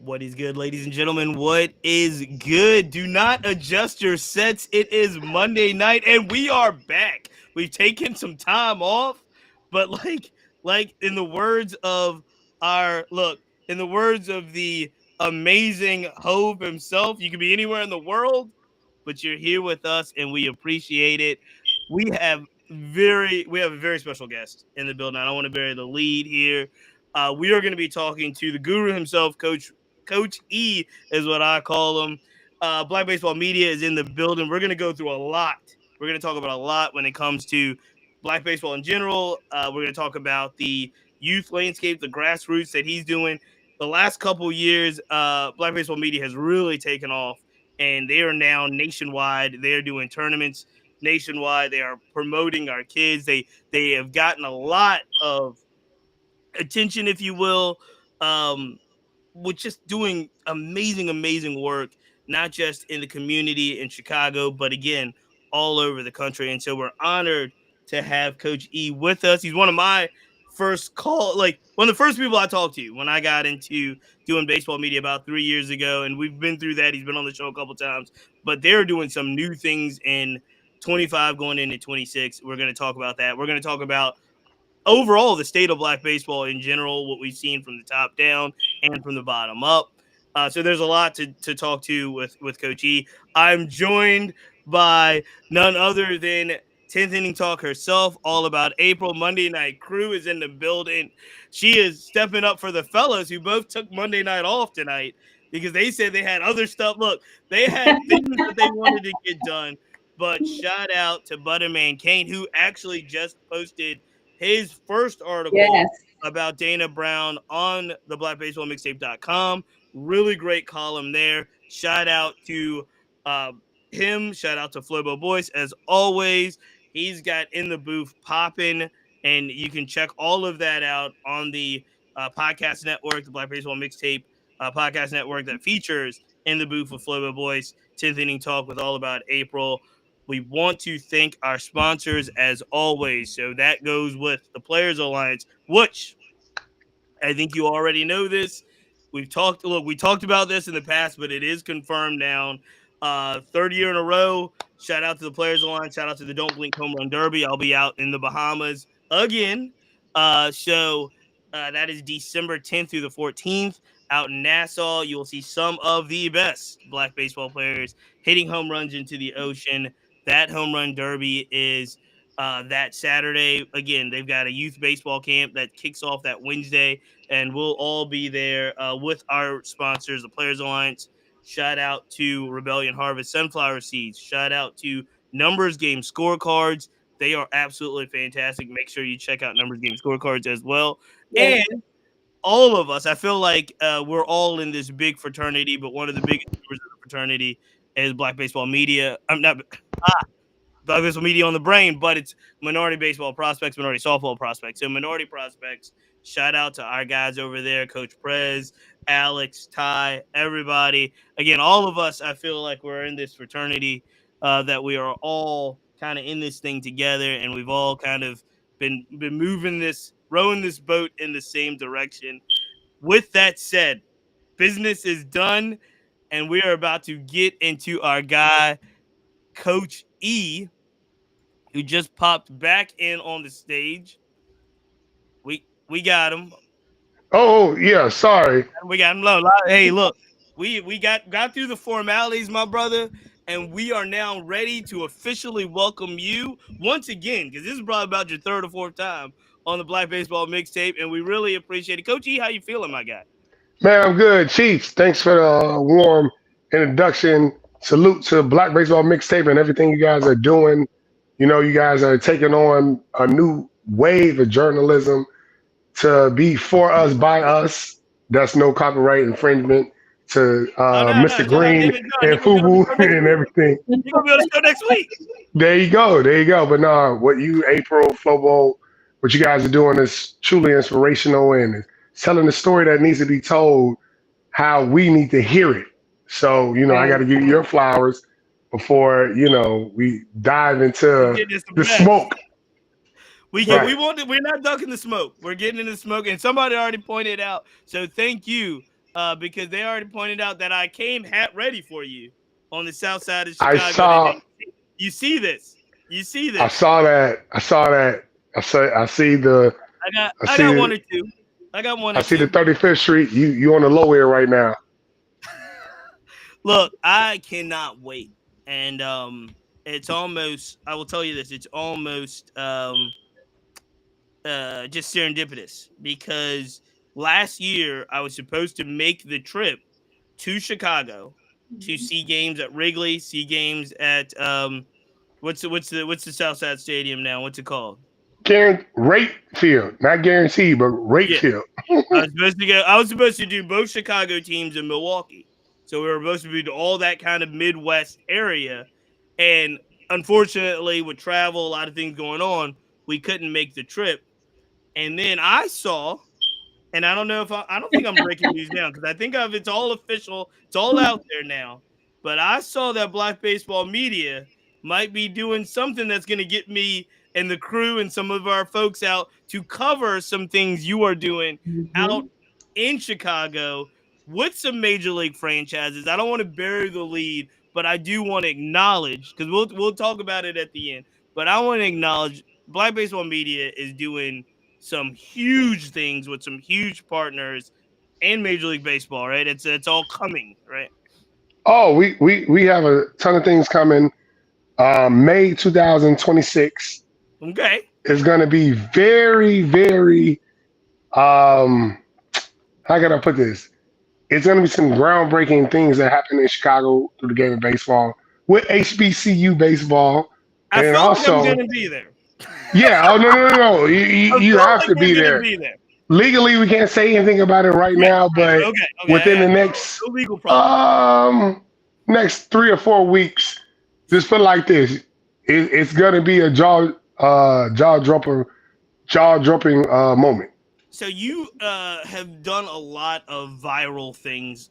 What is good, ladies and gentlemen? What is good? Do not adjust your sets. It is Monday night, and we are back. We've taken some time off, but like in the words of in the words of the amazing Hove himself, you could be anywhere in the world, but you're here with us, and we appreciate it. We have we have a very special guest in the building. I don't want to bury the lead here. We are going to be talking to the guru himself, Coach E is what I call him. Black Baseball Media is in the building. We're going to go through a lot. We're going to talk about a lot when it comes to Black baseball in general. We're going to talk about the youth landscape, the grassroots that he's doing. The last couple years, Black Baseball Media has really taken off, and they are now nationwide. They are doing tournaments nationwide. They are promoting our kids. They have gotten a lot of attention, if you will. Um, with just doing amazing work, not just in the community in Chicago, but again, all over the country. And so we're honored to have Coach E with us. He's one of my one of the first people I talked to when I got into doing baseball media about 3 years ago. And we've been through that. He's been on the show a couple times, but they're doing some new things in 25 going into 26. We're going to talk about that. We're going to talk about overall the state of Black baseball in general, what we've seen from the top down and from the bottom up. So there's a lot to talk to with Coach E. I'm joined by none other than 10th Inning Talk herself, all about April. Monday Night Crew is in the building. She is stepping up for the fellas who both took Monday night off tonight because they said they had other stuff. Look, they had things that they wanted to get done. But shout out to Butterman Kane, who actually just posted his first article Yes, about Dana Brown on the blackbaseballmixtape.com. Really great column there. Shout out to uh, him. Shout out to Flobo Boyce. As always, he's got In the Booth popping, and you can check all of that out on the podcast network, the Black Baseball Mixtape podcast network that features In the Booth with Flobo Boyce, 10th Inning Talk with All About April. We want to thank our sponsors as always. So that goes with the Players Alliance, which I think you already know this. We talked about this in the past, but it is confirmed now. Third year in a row. Shout out to the Players Alliance. Shout out to the Don't Blink Home Run Derby. I'll be out in the Bahamas again. That is December 10th through the 14th out in Nassau. You will see some of the best Black baseball players hitting home runs into the ocean. That home run derby is that Saturday. Again, they've got a youth baseball camp that kicks off that Wednesday, and we'll all be there with our sponsors, the Players Alliance. Shout out to Rebellion Harvest Sunflower Seeds. Shout out to Numbers Game Scorecards. They are absolutely fantastic. Make sure you check out Numbers Game Scorecards as well. yes, And all of us, I feel like we're all in this big fraternity, but one of the biggest members of the fraternity is Black Baseball Media. I'm not Black Baseball Media on the brain, but it's minority baseball prospects, minority softball prospects. So minority prospects, shout out to our guys over there, Coach Prez, Alex, Ty, everybody. Again, all of us, I feel like we're in this fraternity that we are all kind of in this thing together, and we've all kind of been rowing this boat in the same direction. With that said, business is done, and we are about to get into our guy, Coach E, who just popped back in on the stage. We got him. Oh, yeah, sorry. We got him low. Hey, look, we got through the formalities, my brother, and we are now ready to officially welcome you once again, because this is probably about your third or fourth time on the Black Baseball Mixtape, and we really appreciate it. Coach E, how you feeling, my guy? Man, I'm good. Chiefs, thanks for the warm introduction. Salute to Black Baseball Mixtape and everything you guys are doing. You know, you guys are taking on a new wave of journalism to be for us, by us. That's no copyright infringement to Oh no, Mr. shout out Green David John. and You're gonna be on the Fubu show next and week. everything. You're gonna be on the show next week. There you go. There you go. But no, what you, April, Flobo, what you guys are doing is truly inspirational and it's telling the story that needs to be told how we need to hear it. So, I got yes. to give you your flowers before, we dive We into get this the some mess. smoke. We're not ducking the smoke. We're getting in the smoke, and somebody already pointed out. So thank you because they already pointed out that I came hat ready for you on the south side of I Chicago saw, today. You see this? You see I this? saw that. I saw that. I see the, I I got see, one or two. I got one I or see the two. 35th Street. You on the low end right now. Look, I cannot wait, and it's almost. I will tell you this. It's almost just serendipitous because last year I was supposed to make the trip to Chicago to see games at Wrigley, see games at what's the Southside Stadium now? What's it called? Rate field, not guaranteed, but rate Yeah, field. I was supposed to go. I was supposed to do both Chicago teams in Milwaukee, so we were supposed to do all that kind of Midwest area, and unfortunately, with travel, a lot of things going on, we couldn't make the trip. And then I saw, and I don't know if I don't think I'm breaking news now because I think of it's all official, it's all out there now. But I saw that Black Baseball Media might be doing something that's going to get me and the crew and some of our folks out to cover some things you are doing out Mhm. in Chicago with some major league franchises. I don't want to bury the lead, but I do want to acknowledge because we'll talk about it at the end. But I want to acknowledge Black Baseball Media is doing some huge things with some huge partners and Major League Baseball, right? It's all coming, right? Oh, we have a ton of things coming. May 2026 Okay. is going to be very, very. Um, how can I put this? It's going to be some groundbreaking things that happen in Chicago through the game of baseball with HBCU baseball, I and feel like I'm also, gonna be there. yeah. Oh no, no, no, no! I You feel have like to we're be gonna there. be there. Legally, we can't say anything about it right Right, now, right. but Okay, okay. within Yeah, the no, next no legal problems. um next 3 or 4 weeks, just put it like this: it's gonna be a jaw dropping moment. So you have done a lot of viral things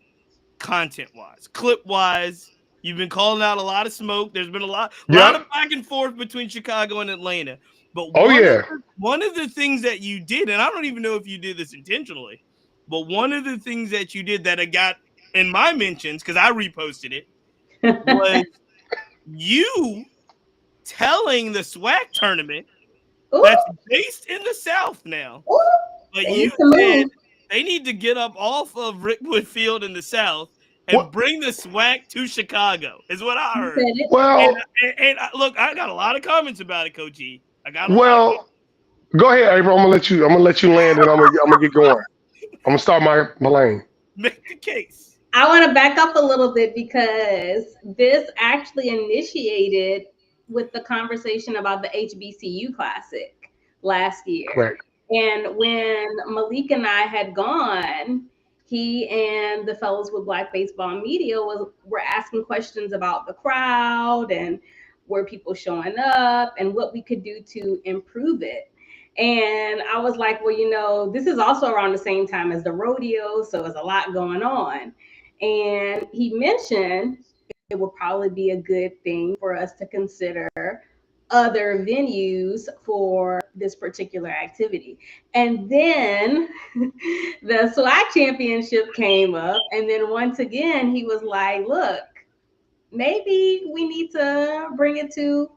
content wise, clip wise. You've been calling out a lot of smoke. There's been a lot Yep. of back and forth between Chicago and Atlanta. But Oh yeah. one of the things that you did, and I don't even know if you did this intentionally, but one of the things that you did that I got in my mentions because I reposted it was you telling the SWAC tournament Ooh, that's based in the South now, ooh, but they you need to said move. they need to get up off of Rickwood Field in the South and What? bring the SWAC to Chicago, is what I You heard. said it. And, Well, look, I got a lot of comments about it, Coach E. I got a lot of well. Go ahead, April. I'm gonna let you land, and I'm gonna get going. I'm gonna start my lane. make the case. I want to back up a little bit because this actually initiated with the conversation about the HBCU Classic last year. Correct. And when Malik and I had gone, he and the fellows with Black Baseball Media were asking questions about the crowd and were people showing up and what we could do to improve it. And I was like, well, this is also around the same time as the rodeo, so there's a lot going on. And he mentioned it would probably be a good thing for us to consider other venues for this particular activity. And then the SWAC championship came up. And then once again, he was like, look, maybe we need to bring it to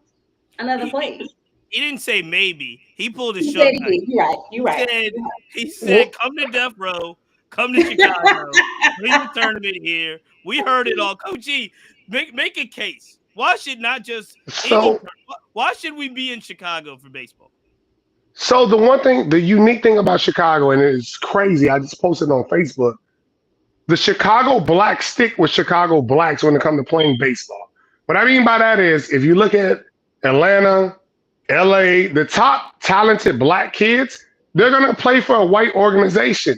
another He, place. he didn't say maybe. He pulled a He said Suge he Knight. did. You're right. You're He right. said, You're he Well, said, come to Death Row, come to Chicago, bring the tournament here. We heard it all. Coach E, make a case. Why should not just any? so Why should we be in Chicago for baseball? so the one thing, the unique thing about Chicago, and it's crazy. I just posted on Facebook. The Chicago Blacks stick with Chicago Blacks when it comes to playing baseball. What I mean by that is, if you look at Atlanta, LA, the top talented black kids, they're gonna play for a white organization.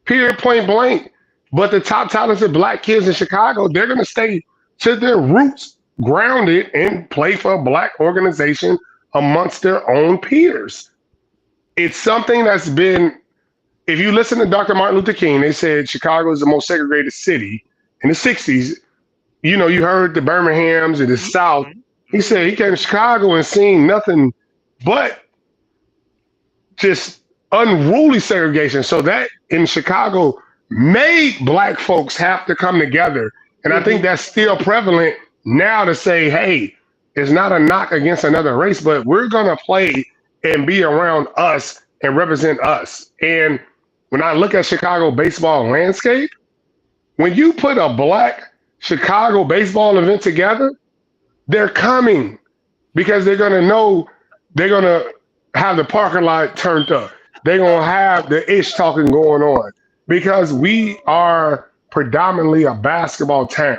Period, point blank. But the top talented black kids in Chicago, they're going to stay to their roots, grounded, and play for a black organization amongst their own peers. It's something that's been, if you listen to Dr. Martin Luther King, they said Chicago is the most segregated city in the 60s. You know, you heard the Birminghams and the Mm-hmm, South. He mm-hmm. said he came to Chicago and seen nothing but just unruly segregation. So that in Chicago, made black folks have to come together. And I think Mhm. that's still prevalent now to say, hey, it's not a knock against another race, but we're going to play and be around us and represent us. And when I look at Chicago baseball landscape, when you put a black Chicago baseball event together, they're coming because they're going to know they're going to have the parking lot turned up. They're going to have the ish talking going on because we are predominantly a basketball town.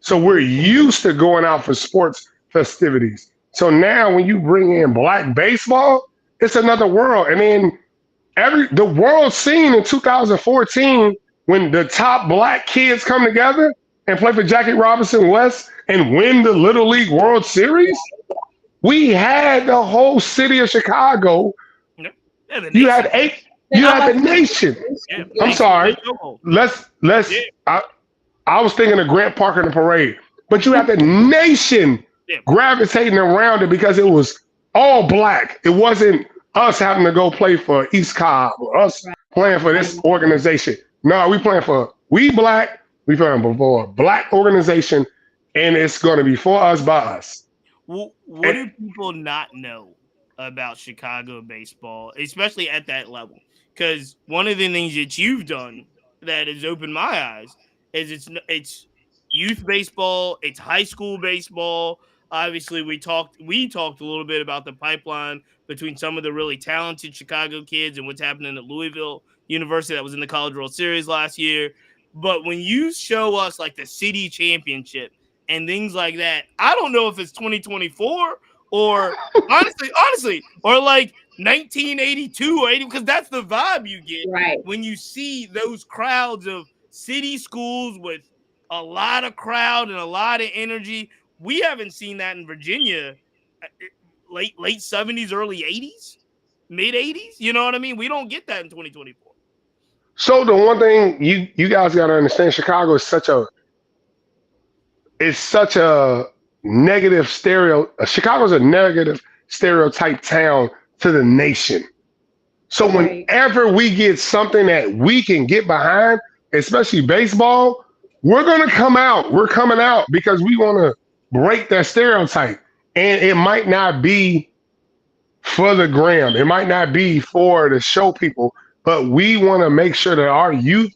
So we're Mhm. used to going out for sports festivities. So now when you bring in black baseball, it's another world. And then the world scene in 2014 when the top black kids come together and play for Jackie Robinson West and win the Little League World Series, we had the whole city of Chicago. Yeah, the You had nation. eight. And You I'm had the about to nation. Yeah, say, I'm yeah. nation sorry. played chokehold. Let's. Yeah, I was thinking of Grant Park in the parade, but you had the nation yeah, gravitating around it because it was all black. It wasn't us having to go play for East Cobb or us Right. playing for this organization. No, we black. We playing for a black organization, and it's going to be for us by us. Well, what And do people not know about Chicago baseball, especially at that level? Because one of the things that you've done that has opened my eyes is it's youth baseball, it's high school baseball. Obviously, we talked a little bit about the pipeline between some of the really talented Chicago kids and what's happening at Louisville University that was in the College World Series last year. But when you show us like the city championship and things like that. I don't know if it's 2024 or honestly, or like 1982 or 80, because that's the vibe you get Right. when you see those crowds of city schools with a lot of crowd and a lot of energy. We haven't seen that in Virginia late 70s, early 80s, mid 80s. You know what I mean? We don't get that in 2024. so the one thing you guys got to understand, Chicago is such a negative stereo. Chicago's a negative stereotype town to the nation. So Right. whenever we get something that we can get behind, especially baseball, we're gonna come out. We're coming out because we want to break that stereotype. And it might not be for the gram. It might not be for to show people, but we want to make sure that our youth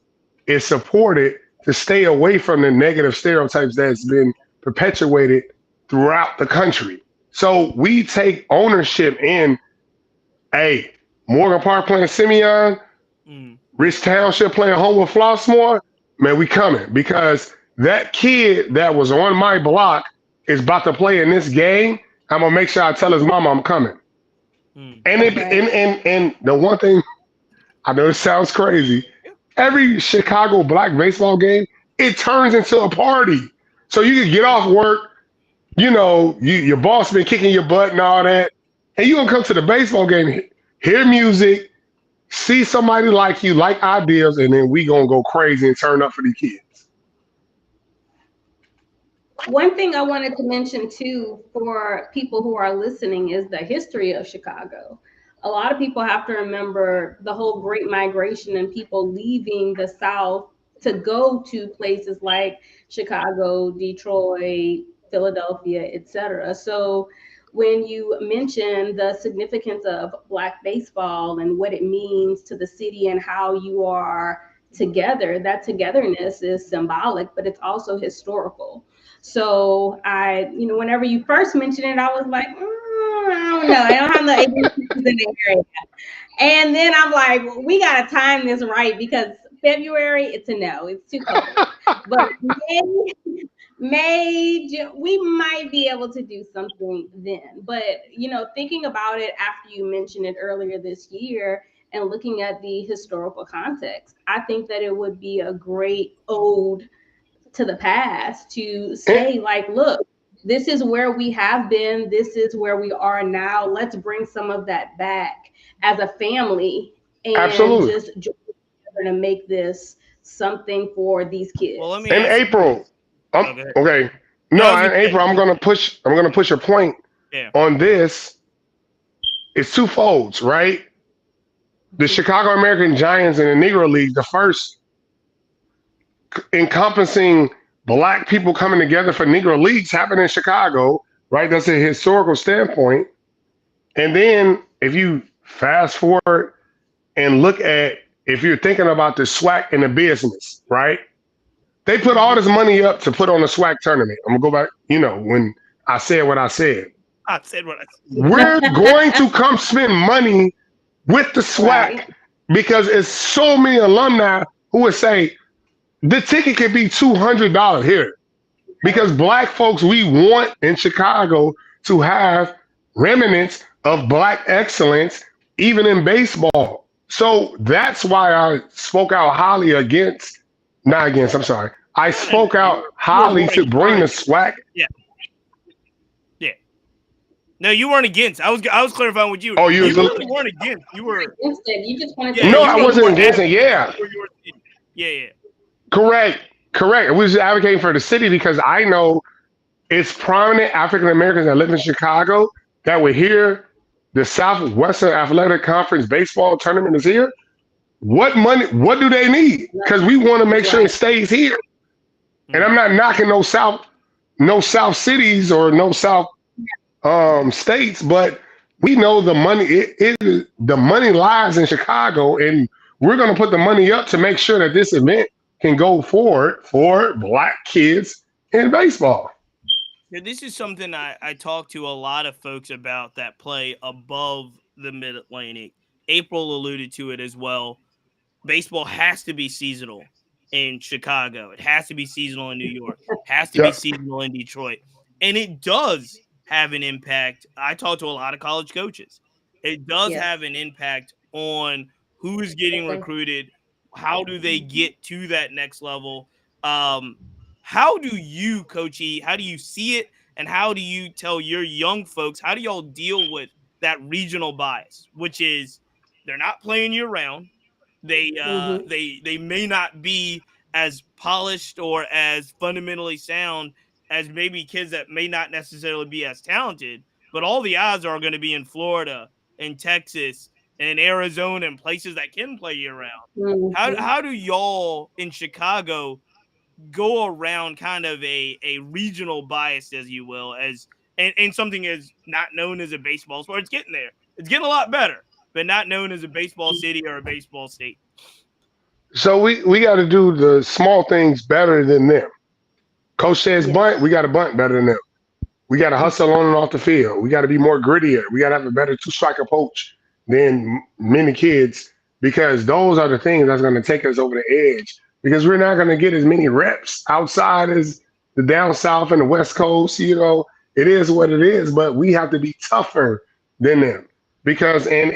is supported to stay away from the negative stereotypes that's been perpetuated throughout the country. So we take ownership in, hey, Morgan Park playing Simeon, Mm. Rich Township playing home with Flossmoor, man, we coming because that kid that was on my block is about to play in this game. I'm gonna make sure I tell his mama I'm coming. Mm. And it Right. and the one thing I know it sounds crazy, every Chicago black baseball game, it turns into a party. So you can get off work, your boss been kicking your butt and all that, and you gonna come to the baseball game, hear music, see somebody like you, like ideas, and then we gonna go crazy and turn up for these kids. One thing I wanted to mention too for people who are listening is the history of Chicago. A lot of people have to remember the whole Great Migration and people leaving the South to go to places like Chicago, Detroit, Philadelphia, etc. So when you mention the significance of Black baseball and what it means to the city and how you are together, that togetherness is symbolic, but it's also historical. So whenever you first mentioned it, I was like, I don't know. I don't have the ABCs in the area. And then I'm like, well, we got to time this right because February, it's a no. It's too cold. But we might be able to do something then. But, thinking about it after you mentioned it earlier this year and looking at the historical context, I think that it would be a great ode to the past to And say like, look, this is where we have been, this is where we are now, let's bring some of that back as a family and absolutely. just join together to make this something for these Well, let kids. me In ask you this. April, Oh, go ahead. okay. No, I No, was in gonna say, April, I'm gonna push a point yeah. on this. It's two folds, right? The Chicago American Giants in the Negro League, the first encompassing black people coming together for Negro Leagues happened in Chicago, right? That's a historical standpoint. And then if you fast forward and look at, if you're thinking about the SWAC and the business, right? They put all this money up to put on a SWAC tournament. I'm gonna go back, when I said what I said. I said what I We're going to come spend money with the SWAC Right. because it's so many alumni who would say the ticket could be $200 here. Because black folks, we want in Chicago to have remnants of black excellence, even in baseball. So that's why I spoke out highly against, not against, I'm sorry. I spoke out highly to bring the SWAC. Yeah. Yeah. No, you weren't against. I was clarifying with you. Oh, you really weren't against. You were. You just wanted No, I wasn't against it. Yeah. Yeah. Correct. We was just advocating for the city because I know it's prominent African Americans that live in Chicago that would hear the Southwestern Athletic Conference baseball tournament is here. What money? What do they need? Because we want to make sure it stays here. And I'm not knocking no South cities or no South states, but we know the money. The money lies in Chicago, and we're going to put the money up to make sure that this event can go forward for black kids in baseball. Yeah, this is something I talk to a lot of folks about that play above the Mid-Atlantic. April alluded to it as well. Baseball has to be seasonal in Chicago. It has to be seasonal in New York. It has to be seasonal in Detroit. And it does have an impact. I talk to a lot of college coaches. It does have an impact on who is getting recruited. How do they get to that next level? How do you, Coach E, how do you see it? And how do you tell your young folks, how do y'all deal with that regional bias, which is they're not playing year round. They may not be as polished or as fundamentally sound as maybe kids that may not necessarily be as talented, but all the eyes are going to be in Florida, in Texas, and Arizona, and places that can play year round. How do y'all in Chicago go around kind of a regional bias, as you will, and something is not known as a baseball sport? It's getting there. It's getting a lot better, but not known as a baseball city or a baseball state. So we got to do the small things better than them. Coach says bunt, we got to bunt better than them. We got to hustle on and off the field. We got to be more grittier. We got to have a better two-strike approach than many kids because those are the things that's going to take us over the edge because we're not going to get as many reps outside as the down south and the West Coast. It is what it is, but we have to be tougher than them because, and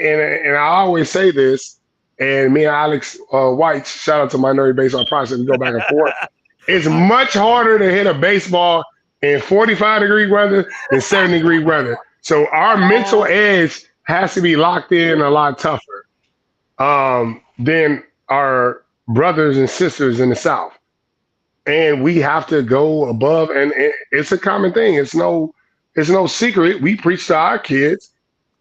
I always say this, and me and Alex White, shout out to Minority Baseball Process, we go back and forth. It's much harder to hit a baseball in 45-degree weather than 70-degree weather. So our mental edge has to be locked in a lot tougher than our brothers and sisters in the South. And we have to go above, and it's a common thing. It's no secret. We preach to our kids,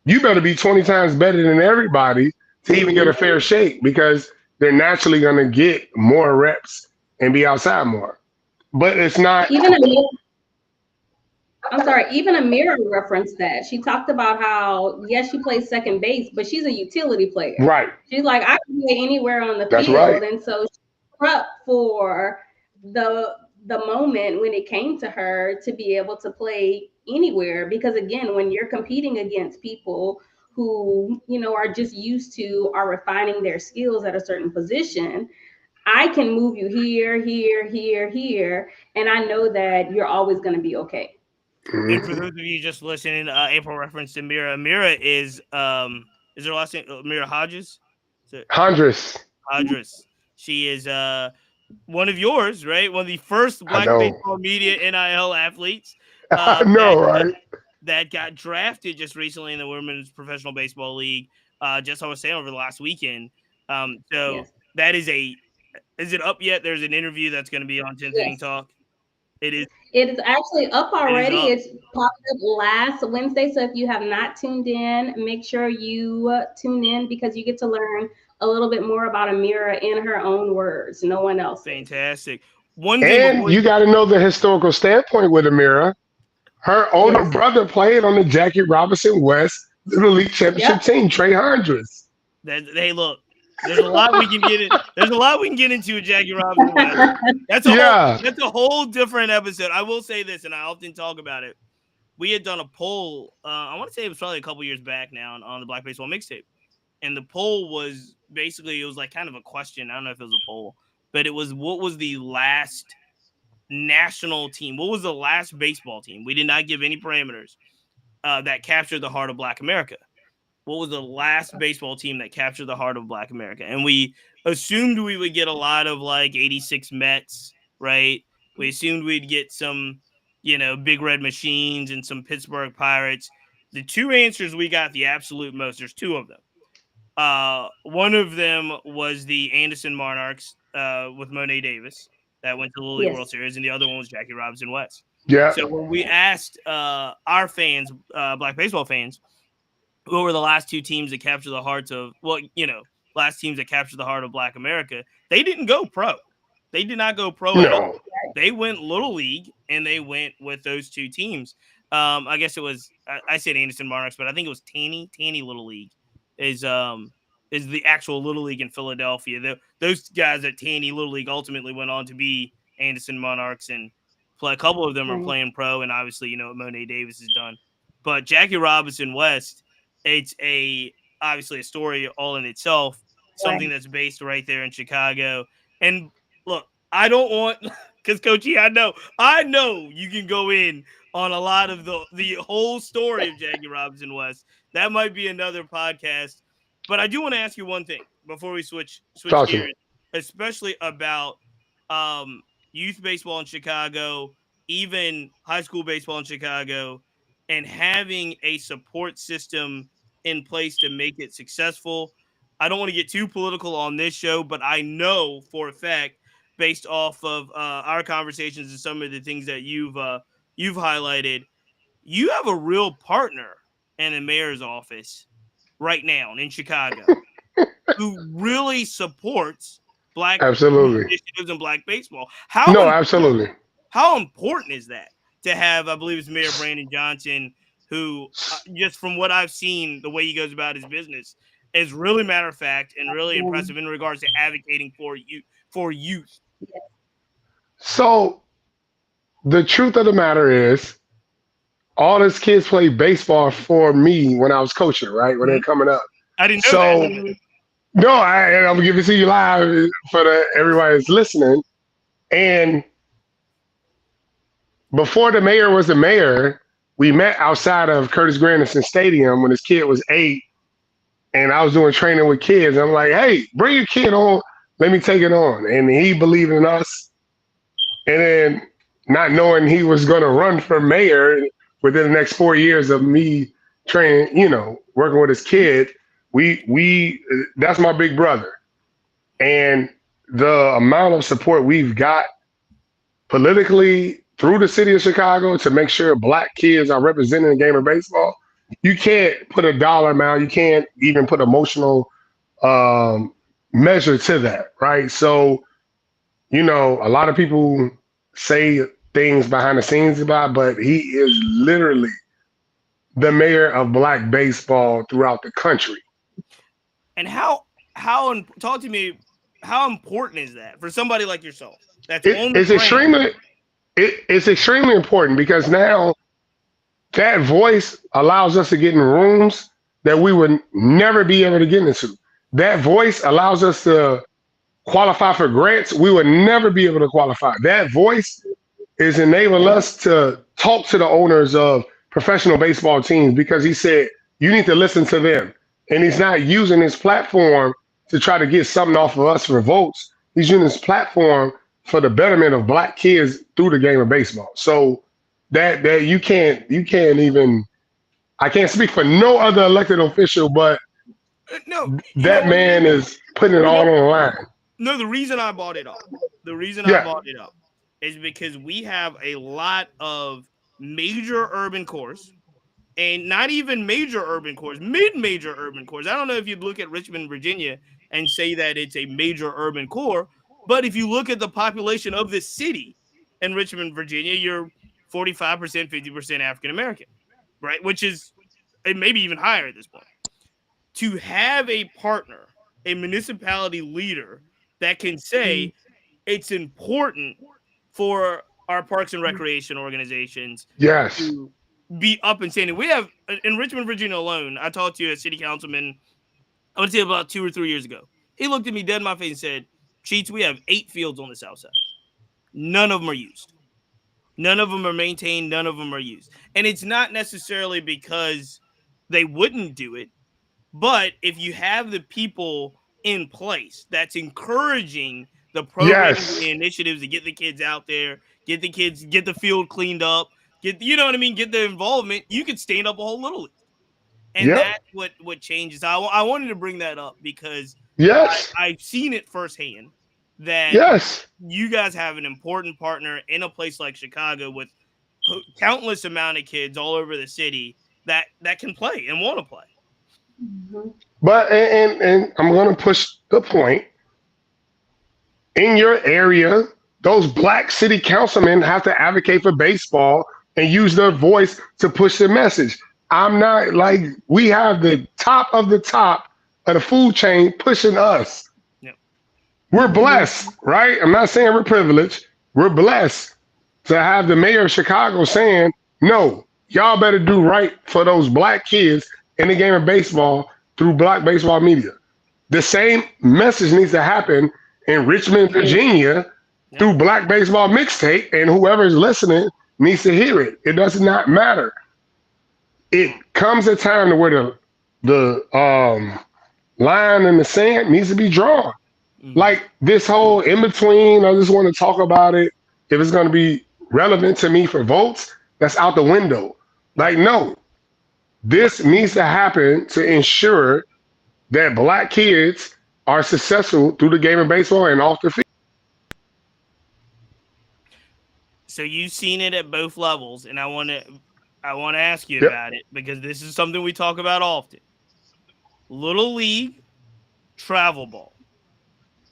you better be 20 times better than everybody to even get a fair shake because they're naturally going to get more reps and be outside more. But it's not. Even Amira referenced that. She talked about how, yes, she plays second base, but she's a utility player. Right. She's like, I can play anywhere on the That's field. right. And so she prepped for the moment when it came to her to be able to play anywhere. Because again, when you're competing against people who, are just used to are refining their skills at a certain position, I can move you here, here, here, here, and I know that you're always going to be okay. And for those of you just listening, April referenced Amira. Amira is her last name Amira Hodges? Hodges. She is one of yours, right? One of the first Black Baseball Media NIL athletes. I know, right? That got drafted just recently in the Women's Professional Baseball League. Just I was saying over the last weekend. That is it up yet? There's an interview that's going to be on 10th Inning Talk. It is. It is actually up already. It's popped up last Wednesday. So if you have not tuned in, make sure you tune in because you get to learn a little bit more about Amira in her own words, no one else's. Fantastic. One thing And before you got to know the historical standpoint with Amira. Her older Yes. brother played on the Jackie Robinson West Little League Championship Yep. team, Trey Hondras. that, hey, look, there's a lot we can get in. There's a lot we can get into with Jackie Robinson West. That's a whole. Yeah, That's a whole different episode. I will say this, and I often talk about it. We had done a poll. I want to say it was probably a couple years back now on the Black Baseball Mixtape, and the poll was basically, it was like kind of a question. I don't know if it was a poll, but it was, what was the last national team? What was the last baseball team? We did not give any parameters that captured the heart of Black America. What was the last baseball team that captured the heart of Black America? And we assumed we would get a lot of like 86 Mets, right? We assumed we'd get some, Big Red Machines and some Pittsburgh Pirates. The two answers we got the absolute most, there's two of them. One of them was the Anderson Monarchs with Monet Davis that went to the Little League World Yes. Series, and the other one was Jackie Robinson West. yeah. So when we asked our fans, Black baseball fans, what were the last two teams that captured the hearts of, last teams that captured the heart of Black America, they didn't go pro. They did not go pro at all. No, They went Little League, and they went with those two teams. I guess it was, I said Anderson Monarchs, but I think it was Tanny Little League is the actual Little League in Philadelphia. Those guys at Tanny Little League ultimately went on to be Anderson Monarchs, and play, a couple of them are Right. playing pro, and obviously, what Monet Davis has done. But Jackie Robinson West, it's obviously a story all in itself, something Right. that's based right there in Chicago. And look, I don't want, because Coach E, I know you can go in on a lot of the whole story of Jackie Robinson West. That might be another podcast. But I do want to ask you one thing before we switch talk to me. gears, especially about youth baseball in Chicago, even high school baseball in Chicago, and having a support system in place to make it successful. I don't want to get too political on this show, but I know for a fact, based off of our conversations and some of the things that you've highlighted, you have a real partner in the mayor's office right now in Chicago who really supports Black youth Absolutely. initiatives and Black baseball. No, absolutely. How important is that to have, I believe it's Mayor Brandon Johnson, who, just from what I've seen, the way he goes about his business is really matter of fact and really impressive in regards to advocating for youth. So the truth of the matter is, all those kids play baseball for me when I was coaching, right? When they're coming up. I didn't know So that. no, I'm gonna give it to you live for everybody that's listening. And before the mayor was the mayor, we met outside of Curtis Granderson Stadium when his kid was 8, and I was doing training with kids. I'm like, hey, bring your kid on, let me take it on. And he believed in us. And then, not knowing he was going to run for mayor within the next 4 years of me training, working with his kid, we that's my big brother. And the amount of support we've got politically through the city of Chicago to make sure Black kids are represented in the game of baseball, you can't put a dollar amount, you can't even put emotional measure to that, right? So, a lot of people say things behind the scenes about, but he is literally the mayor of Black baseball throughout the country. And how talk to me, how important is that for somebody like yourself that's on the It's ground? it's extremely important because now that voice allows us to get in rooms that we would never be able to get into. That voice allows us to qualify for grants we would never be able to qualify. That voice is enabling us to talk to the owners of professional baseball teams because he said, you need to listen to them. And he's not using his platform to try to get something off of us for votes. He's using his platform for the betterment of Black kids through the game of baseball. So that you can't even, I can't speak for no other elected official, but No, that man is putting it all on the line. No, the reason I bought it up, Yeah, is because we have a lot of major urban cores, and not even major urban cores, mid-major urban cores. I don't know if you'd look at Richmond, Virginia and say that it's a major urban core. But if you look at the population of this city in Richmond, Virginia, you're 45%, 50% African American, right? Which is maybe even higher at this point. To have a partner, a municipality leader that can say it's important for our parks and recreation organizations Yes. to be up and standing. We have in Richmond, Virginia alone, I talked to a city councilman, I would say about 2 or 3 years ago. He looked at me dead in my face and said, Cheats, we have 8 fields on the south side. None of them are used. None of them are maintained. None of them are used. And it's not necessarily because they wouldn't do it, but if you have the people in place that's encouraging the programs and Yes. the initiatives to get the kids out there, get the field cleaned up, you know what I mean, get the involvement, you could stand up a whole little league. And Yep. that's what changes. I wanted to bring that up because Yes. I've seen it firsthand that Yes. you guys have an important partner in a place like Chicago with countless amount of kids all over the city that can play and want to play. But and I'm gonna push the point. In your area, those black city councilmen have to advocate for baseball and use their voice to push the message. I'm not like we have the top of the food chain pushing us. Yep. We're blessed, right? I'm not saying we're privileged. We're blessed to have the mayor of Chicago saying, no, y'all better do right for those black kids in the game of baseball through Black Baseball Media. The same message needs to happen in Richmond, Virginia through Black Baseball Mixtape, and whoever is listening needs to hear it. It does not matter. It comes a time to where the line in the sand needs to be drawn. Like this whole in between, I just want to talk about it. If it's going to be relevant to me for votes, that's out the window. Like, no, this needs to happen to ensure that black kids are successful through the game of baseball and off the field. So you've seen it at both levels, and I want to ask you Yep. about it because this is something we talk about often. Little League, travel ball.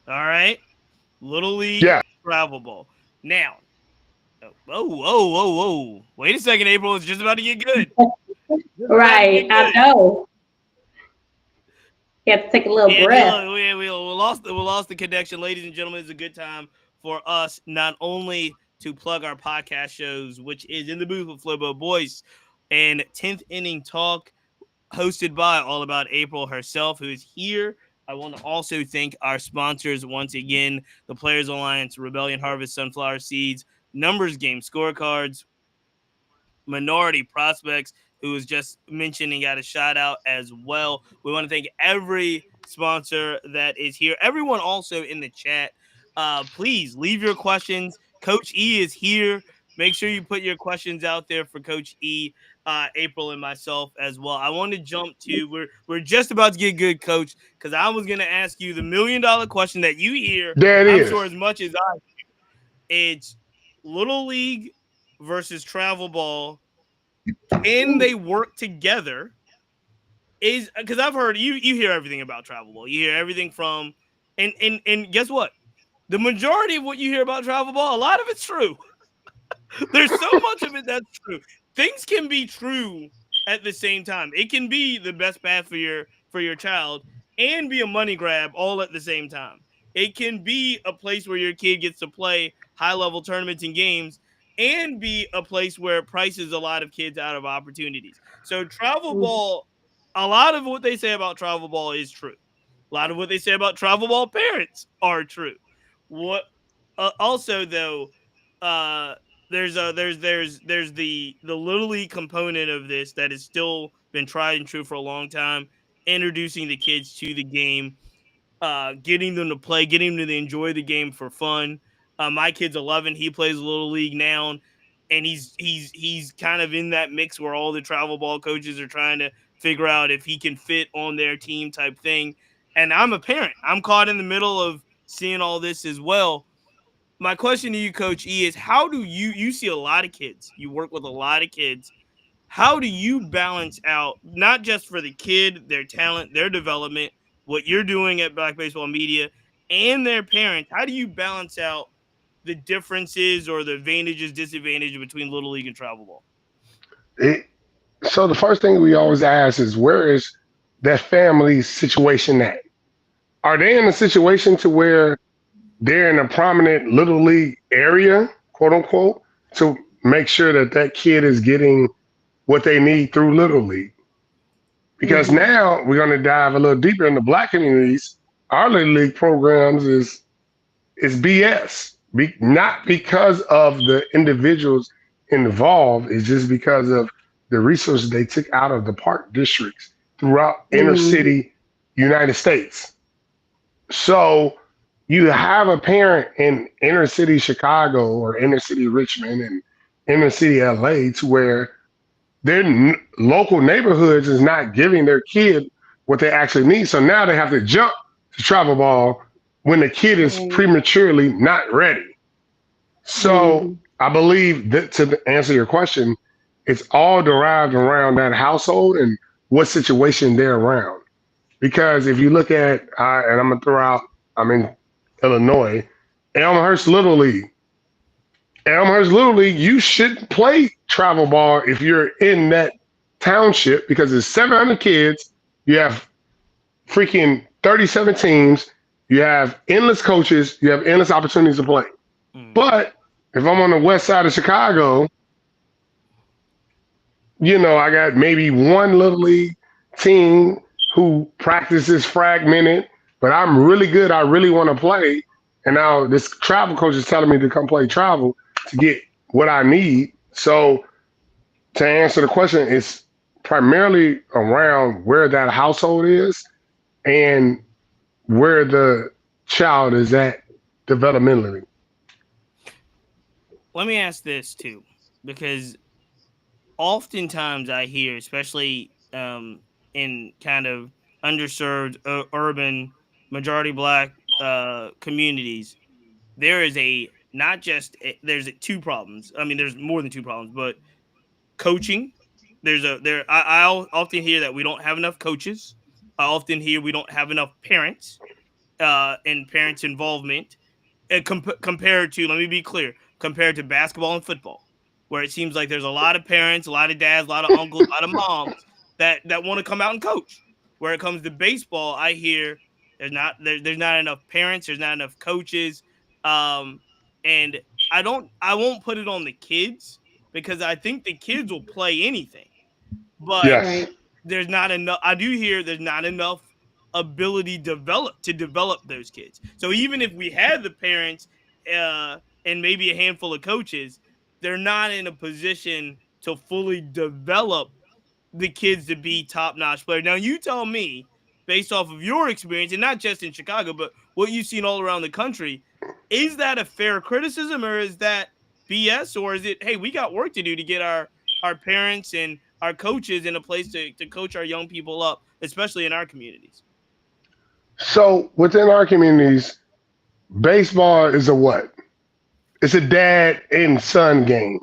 All right? Little League, Yeah. travel ball. Now, whoa. Wait a second, April. It's just about to get good. Right, I know. You have to take a little breath. We lost the connection, ladies and gentlemen. It's a good time for us not only to plug our podcast shows, which is In the Booth with Flobo Boys and 10th Inning Talk, hosted by All About April herself, who is here. I want to also thank our sponsors once again, the Players Alliance, Rebellion Harvest Sunflower Seeds, Numbers Game Scorecards, Minority Prospects, who was just mentioned and got a shout out as well. We want to thank every sponsor that is here. Everyone also in the chat. Please leave your questions. Coach E is here. Make sure you put your questions out there for Coach E, April, and myself as well. I want to jump to we're just about to get good, Coach, because I was going to ask you the $1 million question that you hear. There it I'm is. sure as much as I hear. It's Little League versus travel ball. Can they work together? Is because I've heard you hear everything about travel ball. You hear everything from and guess what? The majority of what you hear about travel ball, a lot of it's true. There's so much of it that's true. Things can be true at the same time. It can be the best path for your child and be a money grab all at the same time. It can be a place where your kid gets to play high-level tournaments and games and be a place where it prices a lot of kids out of opportunities. So travel ball, a lot of what they say about travel ball is true. A lot of what they say about travel ball parents are true. What also though, there's the little league component of this that has still been tried and true for a long time. Introducing the kids to the game, getting them to play, getting them to enjoy the game for fun. My kid's 11; he plays little league now, and he's kind of in that mix where all the travel ball coaches are trying to figure out if he can fit on their team type thing. And I'm a parent; I'm caught in the middle of seeing all this as well. My question to you, Coach E, is how do you see a lot of kids? You work with a lot of kids. How do you balance out not just for the kid, their talent, their development, what you're doing at Black Baseball Media and their parents, how do you balance out the differences or the advantages, disadvantages between Little League and travel ball? It, so the first thing we always ask is, where is that family situation at? Are they in a situation to where they're in a prominent little league area, quote unquote, to make sure that that kid is getting what they need through little league? Because Mm-hmm. now we're going to dive a little deeper into black communities. Our little league programs is BS. Not because of the individuals involved, it's just because of the resources they took out of the park districts throughout inner Mm-hmm. city United States. So you have a parent in inner city Chicago or inner city Richmond and inner city LA to where their local neighborhoods is not giving their kid what they actually need. So now they have to jump to travel ball when the kid is Right. prematurely not ready. So Mm-hmm. I believe that, to answer your question, it's all derived around that household and what situation they're around. Because if you look at, and I'm gonna throw out, I'm in Illinois, Elmhurst Little League. Elmhurst Little League, you shouldn't play travel ball if you're in that township because it's 700 kids. You have freaking 37 teams. You have endless coaches. You have endless opportunities to play. Mm. But if I'm on the west side of Chicago, I got maybe one little league team who practices fragmented, but I'm really good. I really want to play. And now this travel coach is telling me to come play travel to get what I need. So to answer the question, it's primarily around where that household is and where the child is at developmentally. Let me ask this too, because oftentimes I hear, especially in kind of underserved urban majority black communities, there is a not just there's two problems. I mean, there's more than two problems, but coaching. I often hear that we don't have enough coaches. I often hear we don't have enough parents and parents' involvement and compared to, let me be clear, compared to basketball and football, where it seems like there's a lot of parents, a lot of dads, a lot of uncles, a lot of moms that want to come out and coach. Where it comes to baseball, I hear there's not enough parents, there's not enough coaches, um, and I won't put it on the kids because I think the kids will play anything, but Yes. Right. there's not enough. I do hear there's not enough ability to develop those kids. So even if we had the parents and maybe a handful of coaches, they're not in a position to fully develop the kids to be top notch players. Now you tell me, based off of your experience, and not just in Chicago, but what you've seen all around the country, is that a fair criticism or is that BS, or is it, hey, we got work to do to get our parents and our coaches in a place to coach our young people up, especially in our communities? So within our communities, baseball is a what? It's a dad and son game.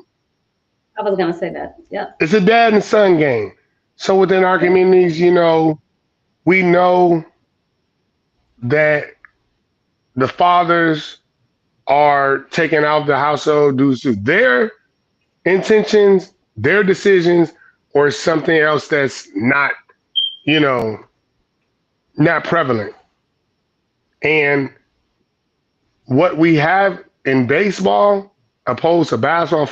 I was gonna say that. Yep. It's a dad and son game. So within our Yep. communities, we know that the fathers are taken out of the household due to their intentions, their decisions, or something else that's you know, not prevalent. And what we have in baseball, opposed to basketball and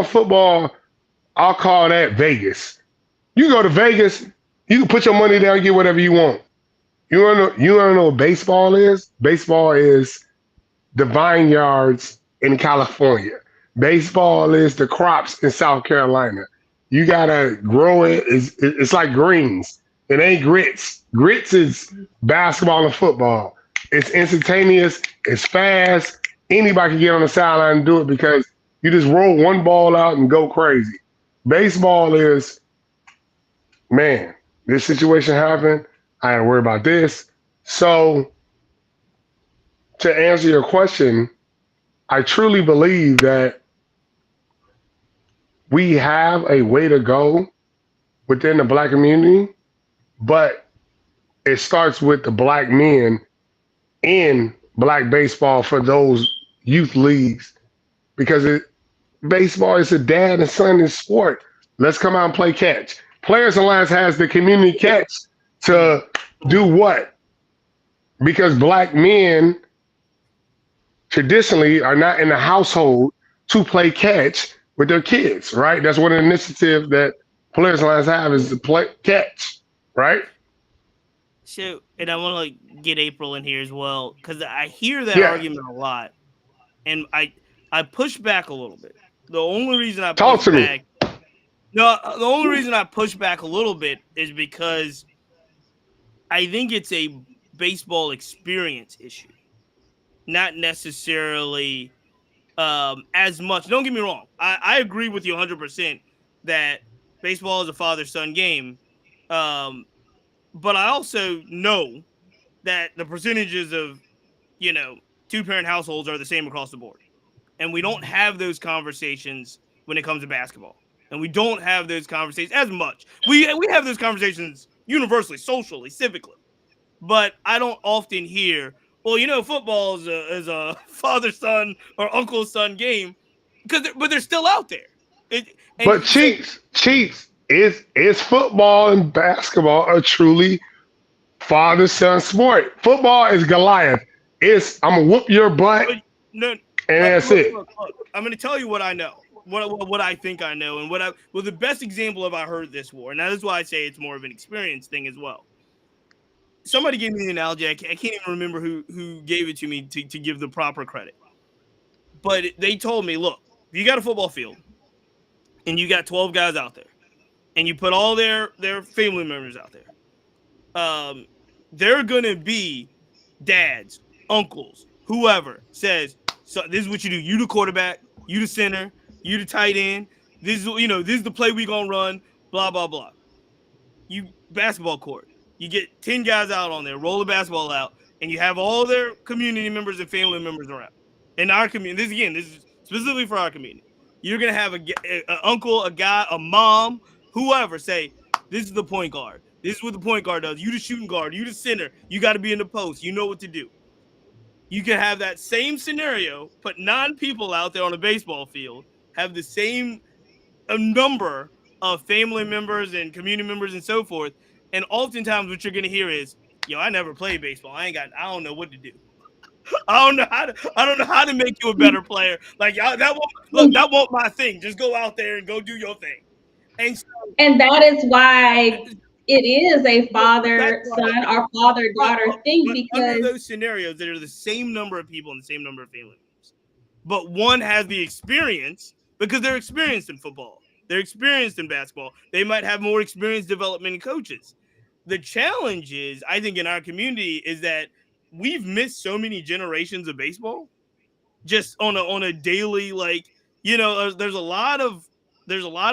football, I'll call that Vegas. You go to Vegas, you can put your money down and get whatever you want. You wanna know what baseball is? Baseball is the vineyards in California. Baseball is the crops in South Carolina. You gotta grow it. It's like greens. It ain't grits. Grits is basketball and football. It's instantaneous. It's fast. Anybody can get on the sideline and do it because you just roll one ball out and go crazy. Baseball is, man, this situation happened. I had to worry about this. So to answer your question, I truly believe that we have a way to go within the black community, but it starts with the black men in black baseball for those youth leagues because baseball is a dad and son in sport. Let's come out and play catch. Players Alliance has the community catch Mhm. to do what? Because black men traditionally are not in the household to play catch with their kids, right? That's one initiative that Players Alliance have is to play catch, right? So, and I want to get April in here as well because I hear that Yeah. argument a lot, and I push back a little bit. The only reason I Talk push to me. back, no, the only reason I push back a little bit is because I think it's a baseball experience issue, not necessarily as much. Don't get me wrong. I agree with you 100% that baseball is a father son game. Um, but I also know that the percentages of, you know, two parent households are the same across the board. And we don't have those conversations when it comes to basketball. And we don't have those conversations as much. We have those conversations universally, socially, civically. But I don't often hear, well, football is a father son or uncle son game but they're still out there. And But so Chiefs, is football and basketball a truly father son sport? Football is Goliath. It's I'm gonna whoop your butt but no, and that's look, it. look. I'm going to tell you what I know, what I think I know, and the best example of I heard this war, and that is why I say it's more of an experience thing as well. Somebody gave me the analogy. I can't even remember who gave it to me to give the proper credit, but they told me, look, if you got a football field and you got 12 guys out there, and you put all their family members out there, they're gonna be dads, uncles, whoever says, so this is what you do. You the quarterback, you the center, you the tight end. This is the play we gonna run, blah, blah, blah. You basketball court. You get 10 guys out on there, roll the basketball out, and you have all their community members and family members around. In our community, this is specifically for our community. You're gonna have a uncle, a guy, a mom, whoever say, this is the point guard. This is what the point guard does. You the shooting guard, you the center, you got to be in the post, you know what to do. You can have that same scenario, put 9 people out there on a baseball field, have the same number of family members and community members and so forth. And oftentimes what you're gonna hear is, yo, I never played baseball. I don't know what to do. I don't know how to make you a better player. Like that won't my thing. Just go out there and go do your thing. And so And that is why it is a but that's father why son or father but, daughter but, thing but under because those scenarios, there are the same number of people and the same number of family members. But one has the experience because they're experienced in football. They're experienced in basketball. They might have more experience development coaches. The challenge is, I think, in our community is that we've missed so many generations of baseball just on a daily there's a lot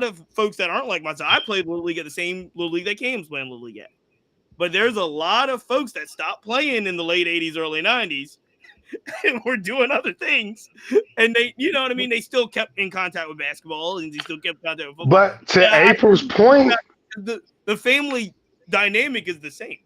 of folks that aren't like myself. I played Little League at the same Little League that Cam's playing Little League at. But there's a lot of folks that stopped playing in the late 80s, early 90s and were doing other things. And they, you know what I mean? They still kept in contact with basketball and they still kept in contact with football. But to And April's point, the family dynamic is the same.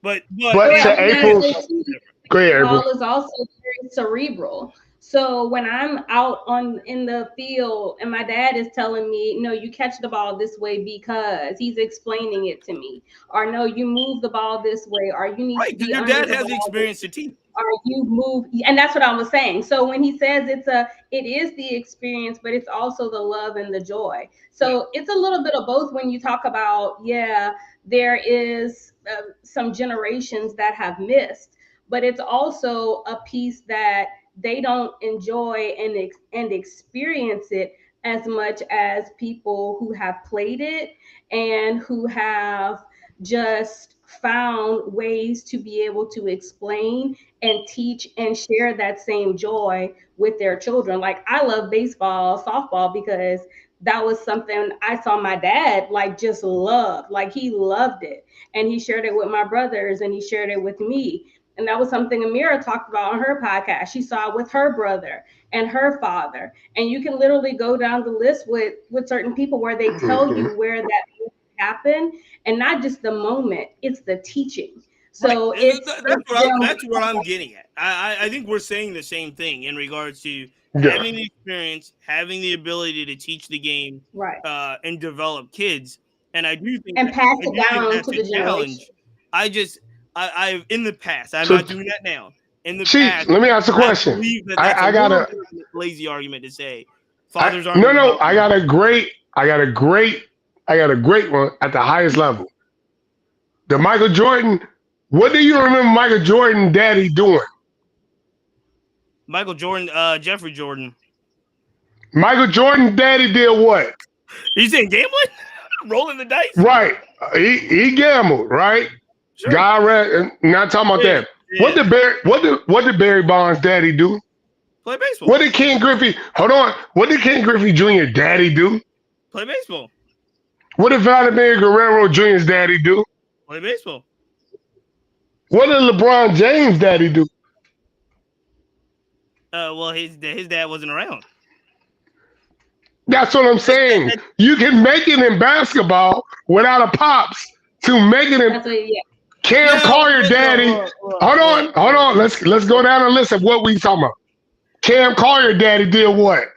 But but well, I to was gonna say April's, too, go ahead, April. ball is also very cerebral. So when I'm out on in the field and my dad is telling me, no, you catch the ball this way because he's explaining it to me, or no, you move the ball this way, or you need right, to because be your under dad the has the ball, experience to teach. or you move, and that's what I was saying. So when he says it is the experience, but it's also the love and the joy. Yeah. So it's a little bit of both when you talk about, yeah, there is some generations that have missed, but it's also a piece that they don't enjoy and experience it as much as people who have played it and who have just found ways to be able to explain and teach and share that same joy with their children. Like I love baseball, softball because that was something I saw my dad like just love. Like he loved it. And he shared it with my brothers and he shared it with me. And that was something Amira talked about on her podcast. She saw it with her brother and her father. And you can literally go down the list with certain people where they tell Mhm. you where that happen, and not just the moment, it's the teaching. Right. So it's them. That's what I'm getting at. I think we're saying the same thing in regards to Yeah. having the experience, having the ability to teach the game, Right. and develop kids. And And pass I it do think down that's to a the generation. challenge. I've in the past, I'm So, not doing that now. In the Chief, past, let me ask a I question. believe that that's a I got little a bit of a lazy argument to say I fathers aren't no no. involved. I got a great one at the highest level. The Michael Jordan. What do you remember Michael Jordan daddy doing? Michael Jordan, Jeffrey Jordan. Michael Jordan daddy did what? You saying gambling, rolling the dice? Right. He gambled, right? Sure. God read not talking about Yeah, that. yeah. What did Barry Bonds daddy do? Play baseball. What did Ken Griffey hold on? What did Ken Griffey Jr. daddy do? Play baseball. What did Vladimir Guerrero Jr.'s daddy do? Play baseball. What did LeBron James daddy do? Well, his dad wasn't around. That's what I'm That, that, saying. that, You can make it in basketball without a pops to make it in That's what, yeah. Cam no, Collier daddy. Hold on. Let's go down the list of what we talking about. Cam Collier daddy did what?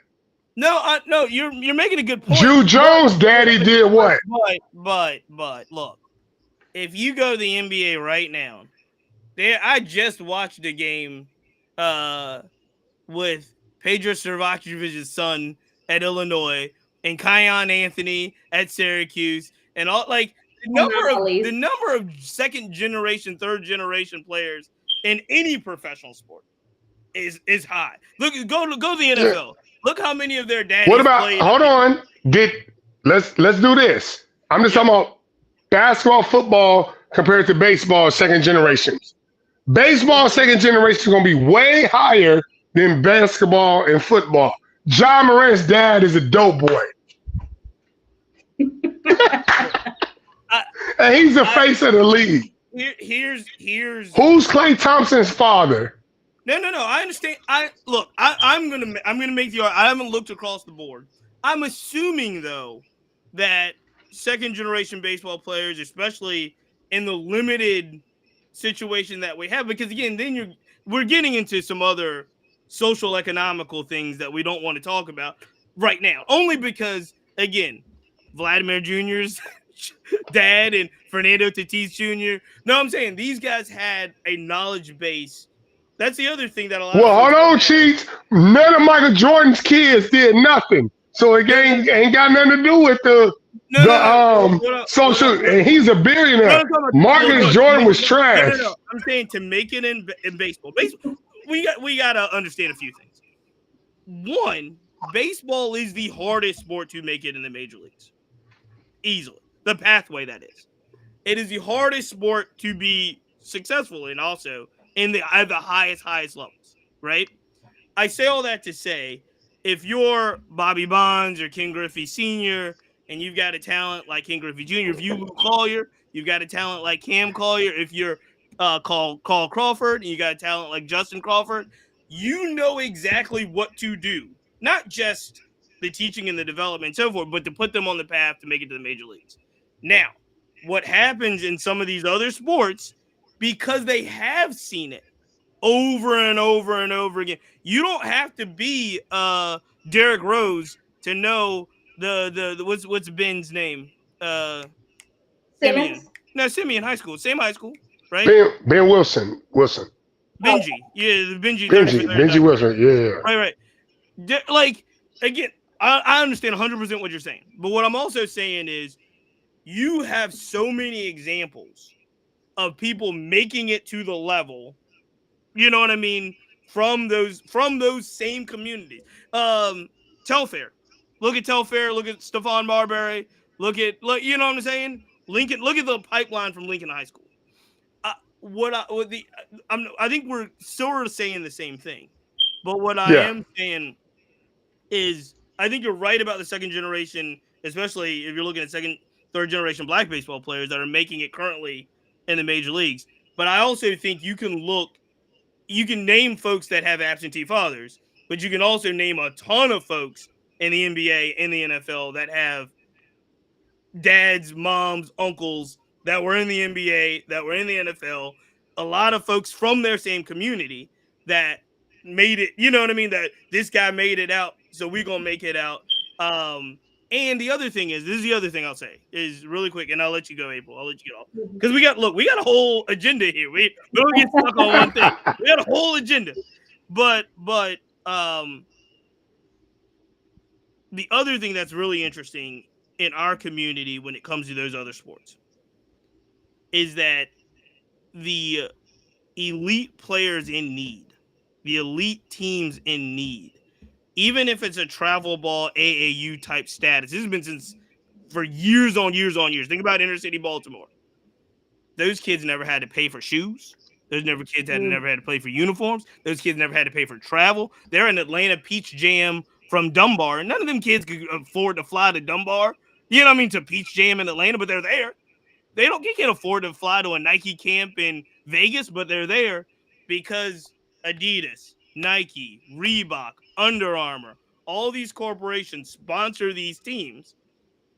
No, you're making a good point. Drew Jones daddy did what? But look, if you go to the NBA right now, I just watched a game, with Pedro Cervacovic's son at Illinois and Kion Anthony at Syracuse, and all like Anomalies. the number of second generation, third generation players in any professional sport is high. Look, go to the NFL. Look how many of their daddies What about played. hold on. Let's do this. I'm just talking about basketball, football compared to baseball second generations. Baseball second generation is gonna be way higher than basketball and football. John Morant's dad is a dope boy. And he's the face of the league. Here's Who's Klay Thompson's father? No. I understand. I'm gonna make the. I haven't looked across the board. I'm assuming though that second generation baseball players, especially in the limited situation that we have, because again, we're getting into some other social economical things that we don't want to talk about right now. Only because again, Vladimir Jr.'s dad and Fernando Tatis Jr. No, I'm saying these guys had a knowledge base. That's the other thing that a lot of Well, folks hold on, don't have. Cheats. None of Michael Jordan's kids did nothing. So it ain't got nothing to do with the social. And he's a billionaire. Marcus Jordan was trash. No. I'm saying to make it in baseball. Baseball, we gotta understand a few things. One, baseball is the hardest sport to make it in the major leagues. Easily. The pathway that is. It is the hardest sport to be successful in, also in the highest levels, right? I say all that to say, if you're Bobby Bonds or Ken Griffey Sr. and you've got a talent like Ken Griffey Jr., if you Lou Collier, you've got a talent like Cam Collier. If you're Carl Crawford and you got a talent like Justin Crawford, you know exactly what to do. Not just the teaching and the development and so forth, but to put them on the path to make it to the major leagues. Now, what happens in some of these other sports, because they have seen it over and over and over again. You don't have to be Derrick Rose to know the what's Ben's name? Simeon. Simmons? No, Simeon High School. Same high school, right? Ben Wilson. Benji. Yeah, the Benji 30 for 30. Benji Wilson. Yeah. Right. Like, again, I understand 100% what you're saying. But what I'm also saying is you have so many examples of people making it to the level, you know what I mean, from those same communities. Telfair. Look at Telfair, look at Stephon Marbury, look, you know what I'm saying? Lincoln, look at the pipeline from Lincoln High School. I think we're sort of saying the same thing. But what I am saying is I think you're right about the second generation, especially if you're looking at second, third generation black baseball players that are making it currently in the major leagues. But I also think you can name folks that have absentee fathers, but you can also name a ton of folks in the NBA and the NFL that have dads, moms, uncles that were in the NBA, that were in the NFL, a lot of folks from their same community that made it, you know what I mean? That this guy made it out, so we're gonna make it out. Um, and the other thing is, this is the other thing I'll say is really quick, and I'll let you go, April. I'll let you get off. Because we got a whole agenda here. We don't get stuck on one thing. We got a whole agenda. But the other thing that's really interesting in our community when it comes to those other sports is that the elite players in need, the elite teams in need, even if it's a travel ball AAU type status, this has been since for years on years on years. Think about inner city Baltimore. Those kids never had to pay for shoes. Those kids had never had to pay for uniforms. Those kids never had to pay for travel. They're in Atlanta Peach Jam from Dunbar, and none of them kids could afford to fly to Dunbar. You know what I mean? To Peach Jam in Atlanta, but they're there. They can't afford to fly to a Nike camp in Vegas, but they're there because Adidas, Nike, Reebok, Under Armour, all these corporations sponsor these teams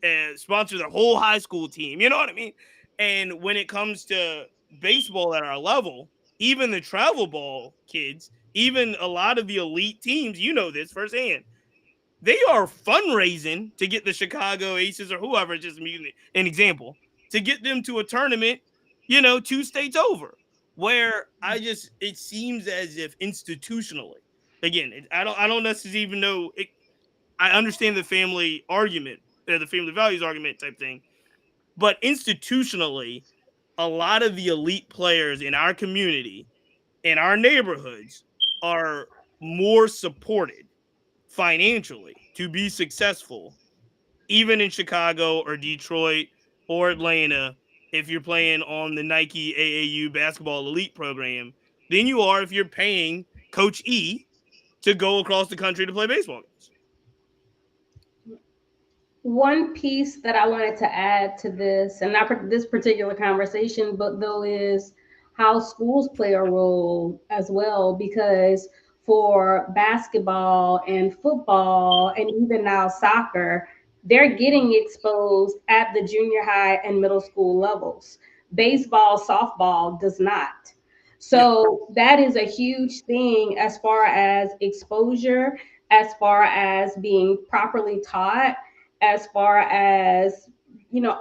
and sponsor the whole high school team. You know what I mean? And when it comes to baseball at our level, even the travel ball kids, even a lot of the elite teams, you know this firsthand, they are fundraising to get the Chicago Aces or whoever, just an example, to get them to a tournament, 2 states over. Where it seems as if institutionally, again, I don't necessarily even know. I understand the family argument, the family values argument type thing, but institutionally, a lot of the elite players in our community, in our neighborhoods, are more supported financially to be successful, even in Chicago or Detroit or Atlanta, if you're playing on the Nike AAU basketball elite program, than you are if you're paying Coach E to go across the country to play baseball games. One piece that I wanted to add to this, and not this particular conversation, but though, is how schools play a role as well. Because for basketball and football, and even now soccer, they're getting exposed at the junior high and middle school levels. Baseball, softball does not. Yeah. So that is a huge thing as far as exposure, as far as being properly taught, as far as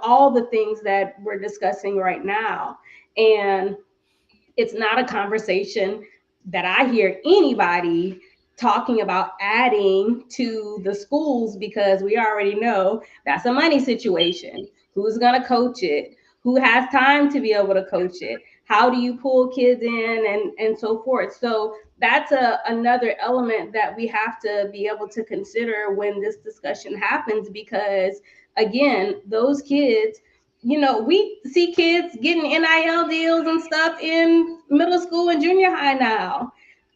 all the things that we're discussing right now. And it's not a conversation that I hear anybody talking about adding to the schools, because we already know that's a money situation. Who's going to coach it? Who has time to be able to coach it? How do you pull kids in, and so forth? So that's another element that we have to be able to consider when this discussion happens, because again, those kids, we see kids getting NIL deals and stuff in middle school and junior high now.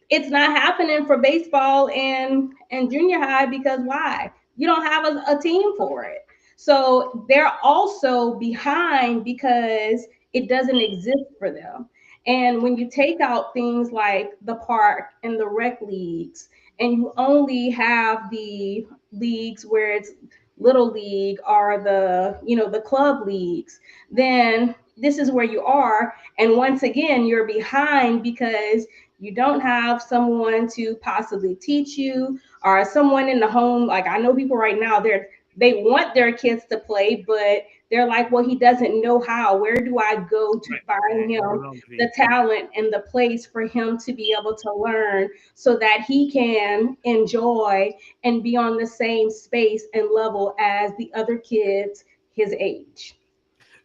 It's not happening for baseball and junior high, because why? You don't have a team for it. So they're also behind because it doesn't exist for them. And when you take out things like the park and the rec leagues, and you only have the leagues where it's little league or the club leagues, then this is where you are. And once again, you're behind because you don't have someone to possibly teach you, or someone in the home. Like, I know people right now, they want their kids to play, but they're like, well, he doesn't know how. Where do I go to find him the talent and the place for him to be able to learn, so that he can enjoy and be on the same space and level as the other kids his age?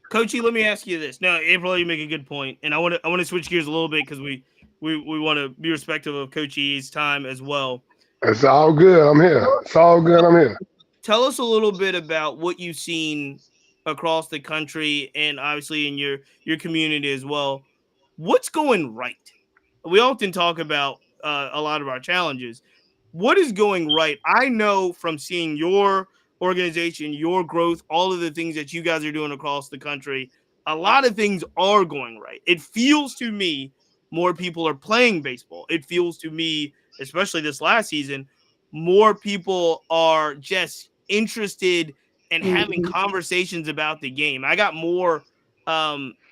Coachy, let me ask you this. Now, April, you make a good point, and I want to switch gears a little bit because we want to be respectful of Coach E's time as well. It's all good. I'm here. It's all good. I'm here. Tell us a little bit about what you've seen across the country and obviously in your community as well. What's going right? We often talk about a lot of our challenges. What is going right? I know from seeing your organization, your growth, all of the things that you guys are doing across the country, a lot of things are going right. It feels to me more people are playing baseball. It feels to me, especially this last season, more people are just interested and having conversations about the game. I got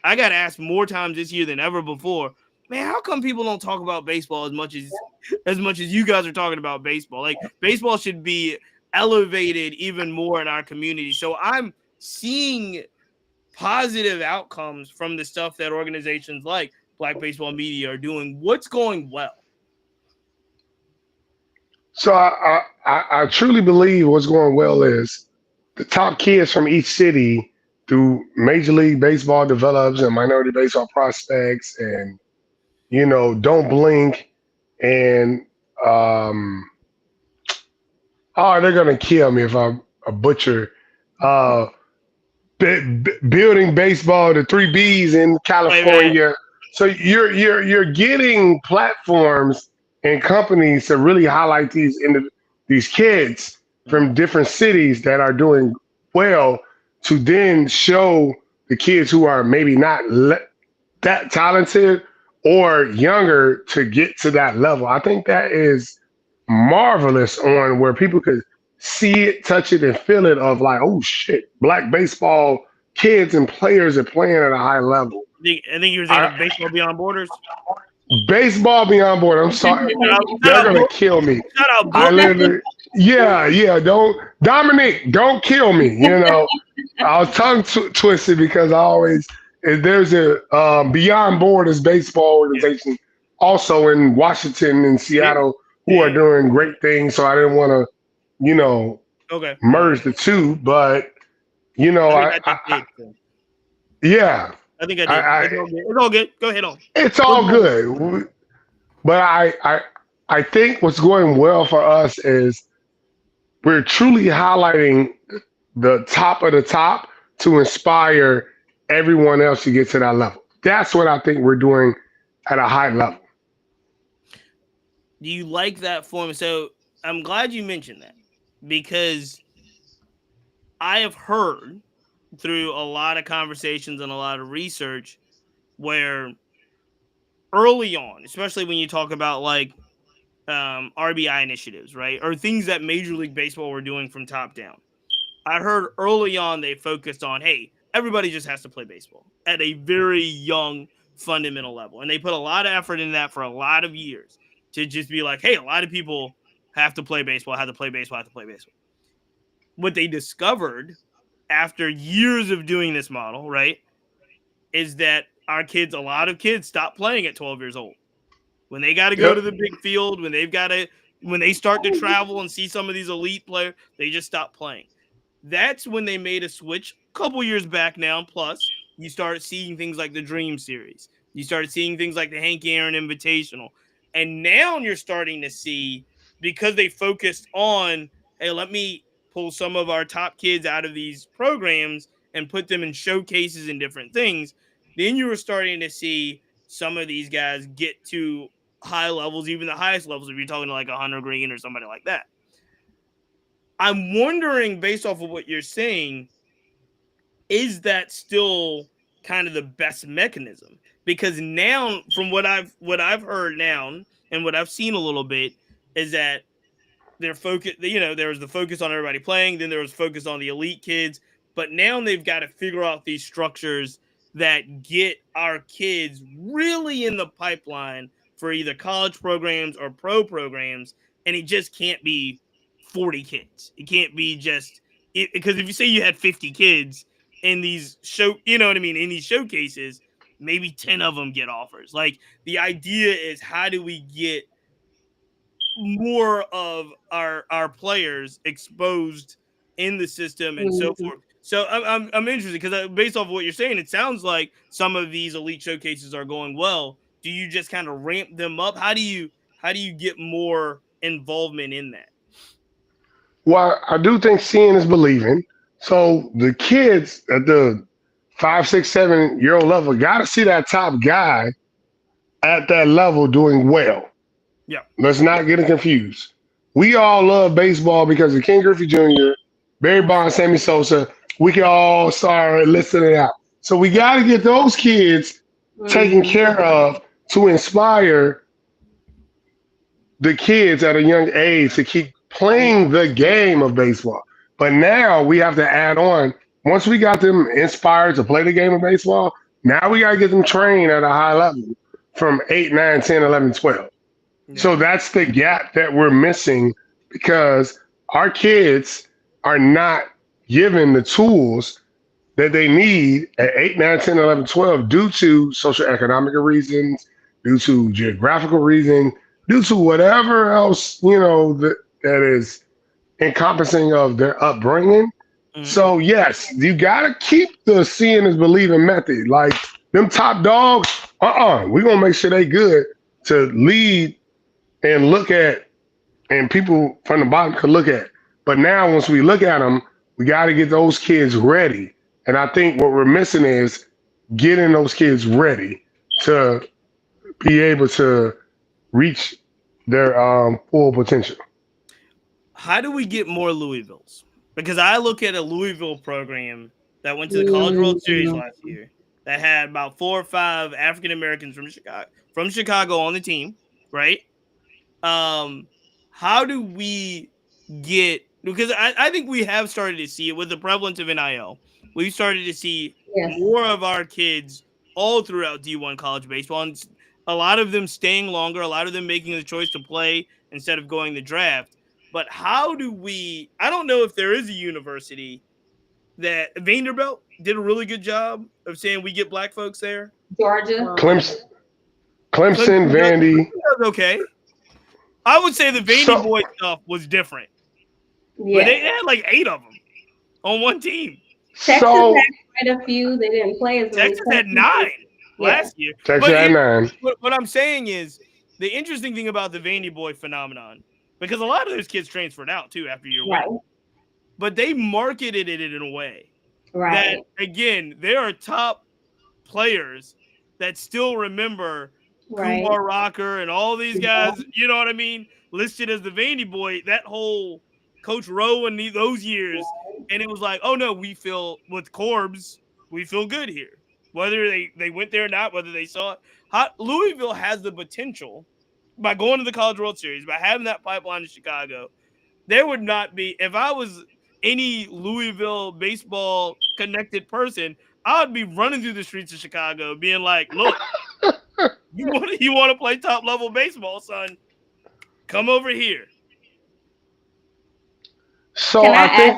asked more times this year than ever before. Man, how come people don't talk about baseball as much as you guys are talking about baseball? Like, baseball should be elevated even more in our community. So I'm seeing positive outcomes from the stuff that organizations like Black Baseball Media are doing. What's going well? So I truly believe what's going well is the top kids from each city through Major League Baseball develops and minority baseball prospects and don't blink and um oh, they're gonna kill me if I'm a butcher. Uh, building baseball, the three Bs in Right. California. So you're getting platforms and companies to really highlight these kids from different cities that are doing well to then show the kids who are maybe not that talented or younger to get to that level. I think that is marvelous on where people could see it, touch it, and feel it of like, oh shit, black baseball kids and players are playing at a high level. I think you were thinking of Baseball Beyond Borders. Baseball beyond board. I'm sorry. They're gonna kill me. Shout out, I Book. literally yeah. Don't Dominic, don't kill me. I was tongue twisted because I always there's a Beyond Borders baseball organization also in Washington and Seattle who are doing great things. So I didn't want to, merge the two, but yeah. I think I did. It's all good. Go ahead on. It's all good. But I think what's going well for us is we're truly highlighting the top of the top to inspire everyone else to get to that level. That's what I think we're doing at a high level. Do you like that form? So I'm glad you mentioned that because I have heard through a lot of conversations and a lot of research where early on, especially when you talk about like RBI initiatives, right? Or things that Major League Baseball were doing from top down. I heard early on they focused on, hey, everybody just has to play baseball at a very young fundamental level. And they put a lot of effort in that for a lot of years to just be like, hey, a lot of people have to play baseball, have to play baseball, have to play baseball. What they discovered after years of doing this model, right, is that a lot of kids stop playing at 12 years old. When they got to go to the big field, when they start to travel and see some of these elite players, they just stop playing. That's when they made a switch a couple years back now. Plus, you started seeing things like the Dream Series. You started seeing things like the Hank Aaron Invitational. And now you're starting to see, because they focused on, hey, let me pull some of our top kids out of these programs and put them in showcases and different things, then you were starting to see some of these guys get to high levels, even the highest levels, if you're talking to like a Hunter Green or somebody like that. I'm wondering, based off of what you're saying, is that still kind of the best mechanism? Because now, from what I've heard now and what I've seen a little bit, is that their focus, there was the focus on everybody playing, then there was focus on the elite kids, but now they've got to figure out these structures that get our kids really in the pipeline for either college programs or pro programs, and it just can't be 40 kids. It can't be just because if you say you had 50 kids in these in these showcases, maybe 10 of them get offers. Like, the idea is, how do we get more of our players exposed in the system and so forth? So I'm interested because based off of what you're saying, it sounds like some of these elite showcases are going well. Do you just kind of ramp them up? How do you get more involvement in that? Well, I do think seeing is believing. So the kids at the 5, 6, 7 year old level got to see that top guy at that level doing well. Yeah. Let's not get it confused. We all love baseball because of Ken Griffey Jr., Barry Bonds, Sammy Sosa. We can all start listing it out. So we got to get those kids taken care of to inspire the kids at a young age to keep playing the game of baseball. But now we have to add on. Once we got them inspired to play the game of baseball, now we got to get them trained at a high level from 8, 9, 10, 11, 12. Yeah. So that's the gap that we're missing because our kids are not given the tools that they need at 8, 9, 10, 11, 12 due to social economic reasons, due to geographical reasons, due to whatever else, that is encompassing of their upbringing. Mhm. So yes, you gotta keep the seeing is believing method. Like them top dogs, we're gonna make sure they good to lead and look at, and people from the bottom could look at. But now once we look at them, we gotta get those kids ready. And I think what we're missing is getting those kids ready to be able to reach their full potential. How do we get more Louisvilles? Because I look at a Louisville program that went to the College World Series Mm, last year that had about 4 or 5 African Americans from Chicago on the team, right? Um, how do we get, because I think we have started to see it with the prevalence of NIL. We've started to see yes, more of our kids all throughout D1 college baseball, and a lot of them staying longer, a lot of them making the choice to play instead of going the draft. But how do we? I don't know if there is a university that Vanderbilt did a really good job of saying we get black folks there. Georgia. Clemson, Clemson Clemson, does, Vandy. Clemson does okay. I would say the Vandy So boy stuff was different, but they Yes. had like 8 of them on one team. Texas so had quite a few. They didn't play as many Texas had Clemson. 9 Yeah. last year. Texas But at 9. what I'm saying is the interesting thing about the Vandy boy phenomenon, because a lot of those kids transferred out too after year one, Right. but they marketed it in a way that, Right. again, there are top players that still remember Right. Kumar Rocker and all these Yeah. guys, you know what I mean, listed as the Vandy boy, that whole Coach Rowe and those years. And it was like, oh no, we feel with Corbs, we feel good here. Whether they went there or not, whether they saw it. Louisville has the potential by going to the College World Series, by having that pipeline to Chicago. There would not be, if I was any Louisville baseball connected person, I would be running through the streets of Chicago being like, look, you want to play top level baseball, son? Come over here. so Can I I add? think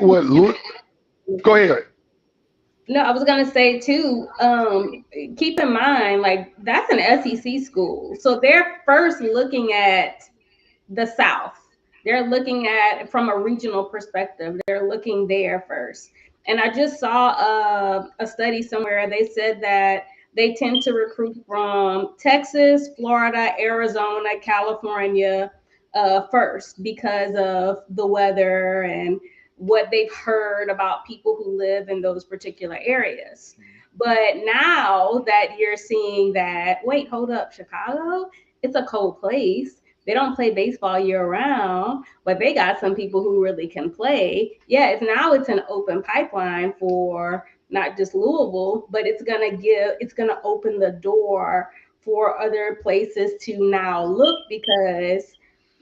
go ahead. No, I was gonna say too. Keep in mind, like that's an SEC school, so they're first looking at the South. They're looking at from a regional perspective. They're looking there first. And I just saw a study somewhere. They said that they tend to recruit from Texas, Florida, Arizona, California first because of the weather and what they've heard about people who live in those particular areas. But now that you're seeing that, wait, hold up, Chicago, it's a cold place. They don't play baseball year round, but they got some people who really can play. Yeah, it's an open pipeline for not just Louisville, but it's gonna open the door for other places to now look because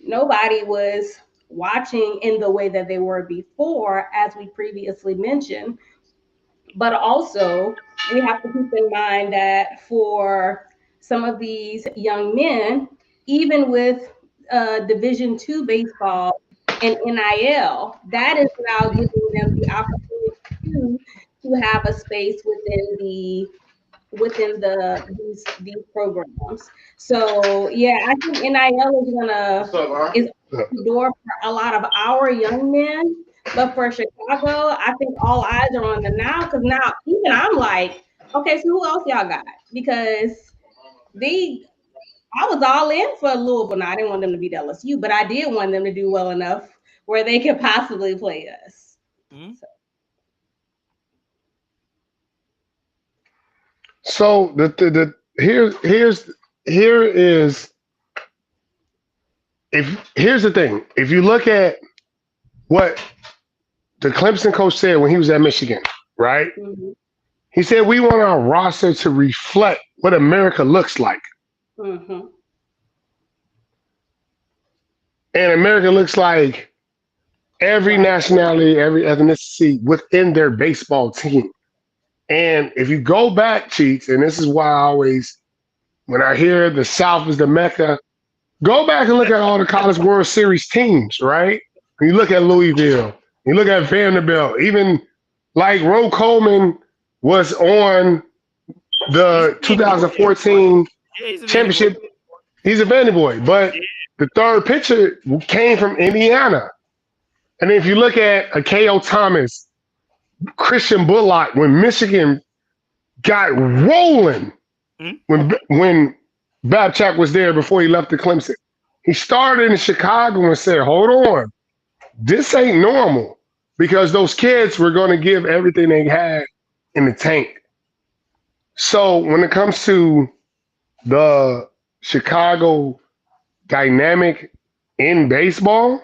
nobody was watching in the way that they were before, as we previously mentioned. But also, we have to keep in mind that for some of these young men, even with Division II baseball and NIL, that is now giving them the opportunity to have a space within these programs. So yeah, I think NIL is opening the door for a lot of our young men. But for Chicago, I think all eyes are on them now because now even I'm like, okay, so who else y'all got? Because they I was all in for Louisville. Now I didn't want them to beat LSU, but I did want them to do well enough where they could possibly play us. Hmm? So, So the here is if here's the thing. If you look at what the Clemson coach said when he was at Michigan, right? mhm, He said we want our roster to reflect what America looks like. mhm, And America looks like every Right. nationality, every ethnicity within their baseball team. And if you go back, Cheats, and this is why I always, when I hear the South is the Mecca, go back and look at all the College World Series teams, right? When you look at Louisville, you look at Vanderbilt, even like Ro Coleman was on He's the a Vandy boy. 2014 Yeah, he's a Vandy boy. championship. He's a Vandy boy, but Yeah. the third pitcher came from Indiana. And if you look at a K.O. Thomas, Christian Bullock, when Michigan got rolling, Mhm. when Babcock was there before he left to Clemson, he started in Chicago and said, "Hold on, this ain't normal," because those kids were going to give everything they had in the tank. So when it comes to the Chicago dynamic in baseball,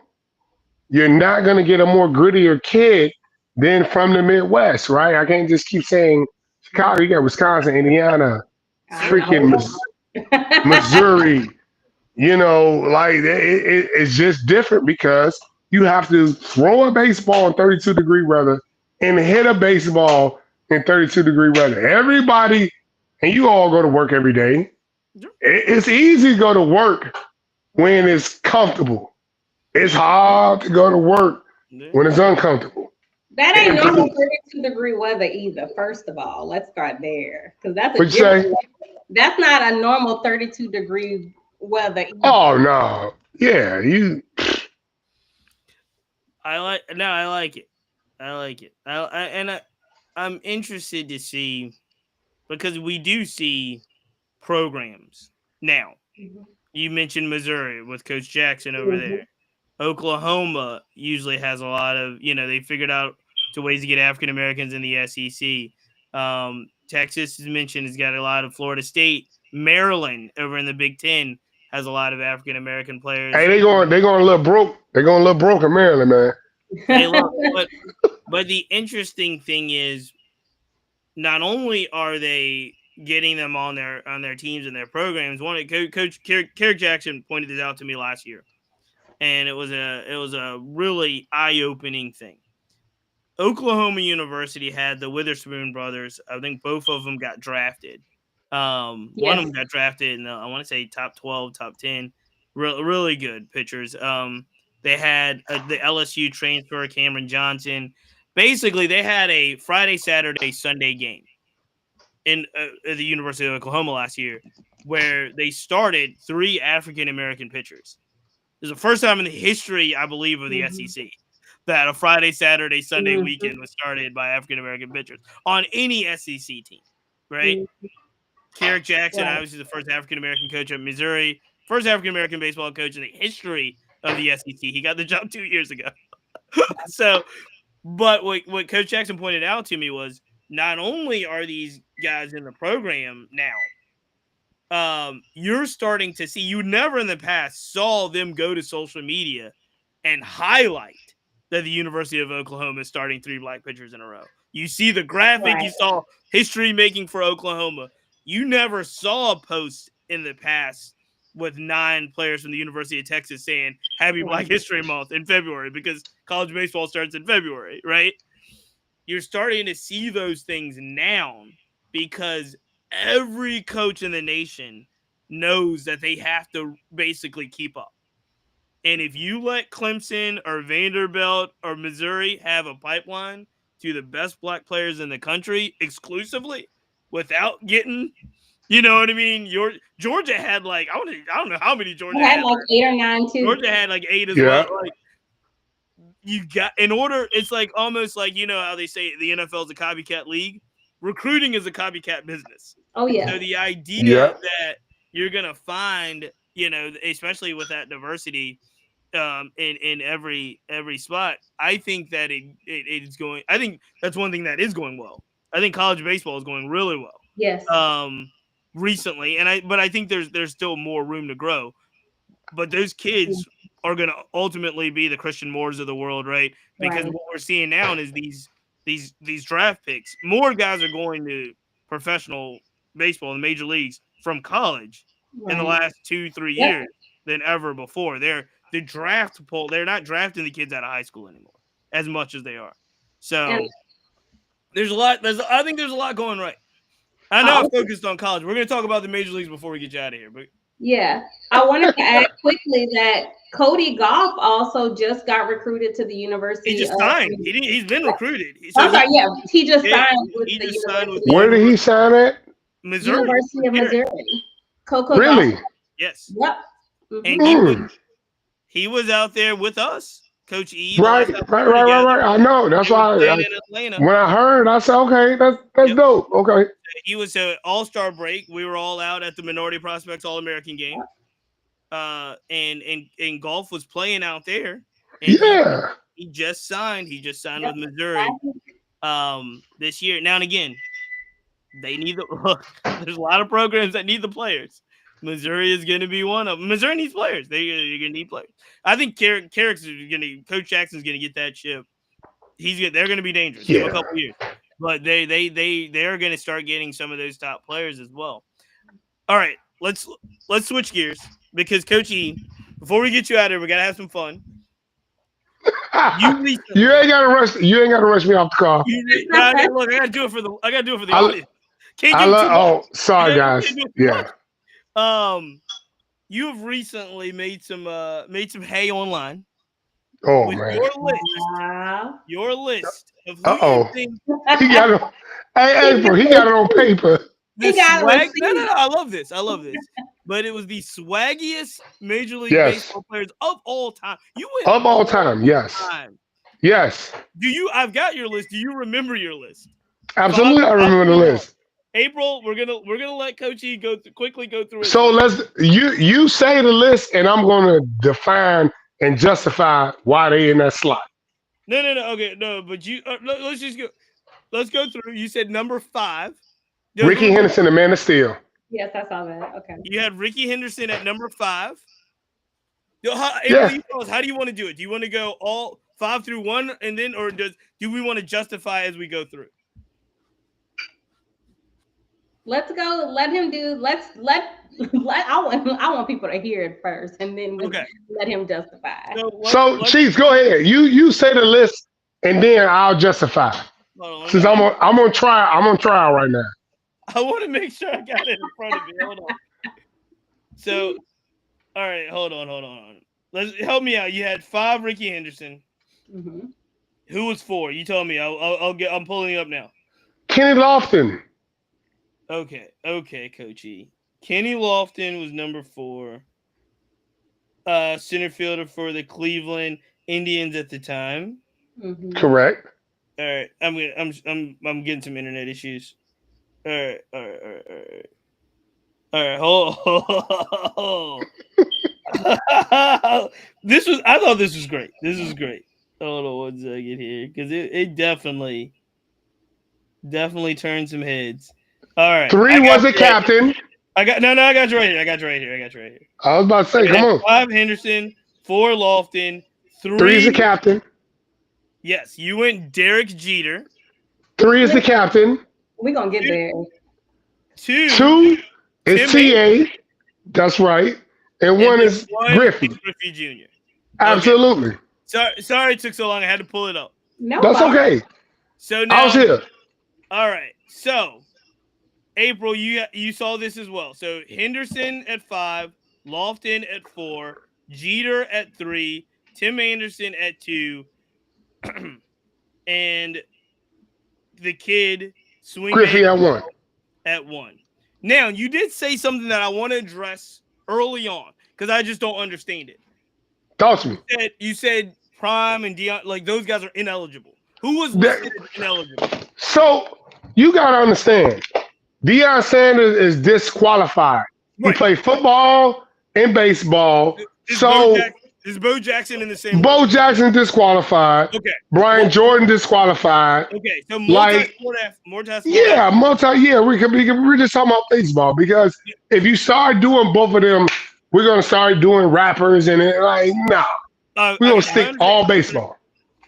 you're not going to get a more grittier kid than from the Midwest, right? I can't just keep saying Chicago. You got Wisconsin, Indiana, I freaking know. Missouri. Like it's just different because you have to throw a baseball in 32-degree weather and hit a baseball in 32-degree weather. Everybody, and you all go to work every day. It's easy to go to work when it's comfortable. It's hard to go to work Yeah. when it's uncomfortable. That ain't And normal people, 32-degree weather either, first of all. Let's start there. Because that's a would you different, say, that's not a normal 32-degree weather either. "Oh no, yeah, you, I like it. I like it. I'm interested to see because we do see programs now. Mhm. You mentioned Missouri with Coach Jackson over Mhm. there. Oklahoma usually has a lot of, they figured out to ways to get African Americans in the SEC. Texas is mentioned has got a lot of Florida State. Maryland over in the Big Ten has a lot of African American hey, players. they going a little broke. They going a little broke in Maryland, man." Hey, look, but the interesting thing is not only are they getting them on their teams and their programs. Coach Kerrick Jackson pointed this out to me last year, and it was a really eye opening thing. Oklahoma University had the Witherspoon brothers. I think both of them got drafted. One of Yes. them got drafted in the, I want to say top 12, top 10. Really good pitchers. They had the LSU transfer Cameron Johnson. Basically, they had a Friday, Saturday, Sunday game in at the University of Oklahoma last year, where they started three African American pitchers. It was the first time in the history, I believe, of the Mhm. SEC that a Friday, Saturday, Sunday Mhm. weekend was started by African American pitchers on any SEC team, right? Mhm. Kerrick Jackson, Right. obviously the first African American coach at Missouri, first African American baseball coach in the history of the SEC. He got the job 2 years ago. So, but what Coach Jackson pointed out to me was not only are these guys in the program now, you're starting to see you never in the past saw them go to social media and highlight that the University of Oklahoma is starting three black pitchers in a row. You see the graphic, Right. you saw history making for Oklahoma. You never saw a post in the past with 9 players from the University of Texas saying Happy Black Right. History Month in February because college baseball starts in February, right? You're starting to see those things now because every coach in the nation knows that they have to basically keep up. And if you let Clemson or Vanderbilt or Missouri have a pipeline to the best black players in the country exclusively without getting, you know what I mean? Georgia had like I don't know how many Georgia I had had. like 8 or 9 too. Georgia had like 8 as Yeah, well. Like you got in order it's like almost like how they say the NFL is a copycat league. Recruiting is a copycat business. Oh So yes. the idea yeah. that you're gonna find, especially with that diversity in every spot, I think that it's going. I think that's one thing that is going well. I think college baseball is going really well Yes. recently, but I think there's still more room to grow. But those kids are going to ultimately be the Christian Moores of the world, right? Because Right. what we're seeing now is these draft picks. More guys are going to professional baseball in major leagues from college in the Right. last 2-3 Yep. years than ever before. the draft poll. They're not drafting the kids out of high school anymore as much as they are. So And there's a lot. I think there's a lot going right. I know I focused on college. We're going to talk about the major leagues before we get you out of here. But yeah, I wanted to add quickly that Cody Goff also just got recruited to the University. he just signed. He's been recruited. I'm sorry, yeah, he just signed with he the just signed with University. Where did he sign at? Missouri. University of Missouri. Coco Really? Goff. Yes. Yep. And he was out there with us, Coach E. Right. I know. That's why in Atlanta. When I heard, I said, okay, that's dope. Okay. He was an all-star break. We were all out at the Minority Prospects All-American game. And Golf was playing out there. And he just signed. He just signed with Missouri this year. Now and again, they need there's a lot of programs that need the players. Missouri is going to be one of them. Missouri needs players. They're going to need players. I think Coach Jackson's going to get that ship. They're going to be dangerous. Give him a couple years, but they're going to start getting some of those top players as well. All right, let's switch gears because Coach E, before we get you out of here, we got to have some fun. You ain't got to rush. You ain't got to rush me off the car. Look, I got to do it for the audience. Sorry, guys. Yeah. You have recently made some hay online. Oh with man. Your list of who you think. He got it. Hey, April, he got it on paper. No, I love this. But it was the swaggiest Major League Baseball players of all time. Of all time, yes. Yes. I've got your list. Do you remember your list? Absolutely, I remember the list. April, we're gonna let Coach E quickly go through it. So you say the list, and I'm gonna define and justify why they in that slot. No. Okay, no, but let's just go. Let's go through. You said number 5. Ricky Henderson, the man of steel. Yes, I saw that. Okay. You had Ricky Henderson at number 5. April, how do you want to do it? Do you want to go all 5 through 1, and then, or do we want to justify as we go through? Let's go. Let him do. I want people to hear it first, and then let him justify. So Chiefs, go ahead. You say the list, and then I'll justify. Since I'm on trial right now. I want to make sure I got it in front of me. Hold on. So, all right, hold on. Let's help me out. You had 5 Ricky Henderson. Mm-hmm. Who was 4? You told me. I'm pulling it up now. Kenny Lofton. Okay, Coach E. Kenny Lofton was number 4. Center fielder for the Cleveland Indians at the time. Mm-hmm. Correct. All right, I'm getting some internet issues. All right. Hold. I thought this was great. This is great. Hold on 1 second here, because it definitely turned some heads. All right. 3 was a captain. I got you right here. I was about to say, come on. 5 Henderson, 4 Lofton, 3 is the captain. Yes, you went Derek Jeter. 3 is the captain. We're gonna get there. 2 is TA. That's right. And 1 is Griffey. Griffey Jr. Absolutely. Okay. Sorry it took so long. I had to pull it up. No, that's okay. So now, I was here. All right. So, April, you saw this as well. So Henderson at 5, Lofton at 4, Jeter at 3, Tim Anderson at 2, and the kid Griffey at 1. At 1. Now, you did say something that I want to address early on because I just don't understand it. Talk to me. You said Prime and Deion, like those guys are ineligible. Who was listed as ineligible? So you gotta understand, Deion Sanders is disqualified. Right. He played football and baseball. Is Bo Jackson in the same? Bo Jackson disqualified. Okay. Brian Jordan disqualified. Okay. So more tests. Yeah, we're just talking about baseball because if you start doing both of them, we're gonna start doing rappers and we're gonna stick all baseball.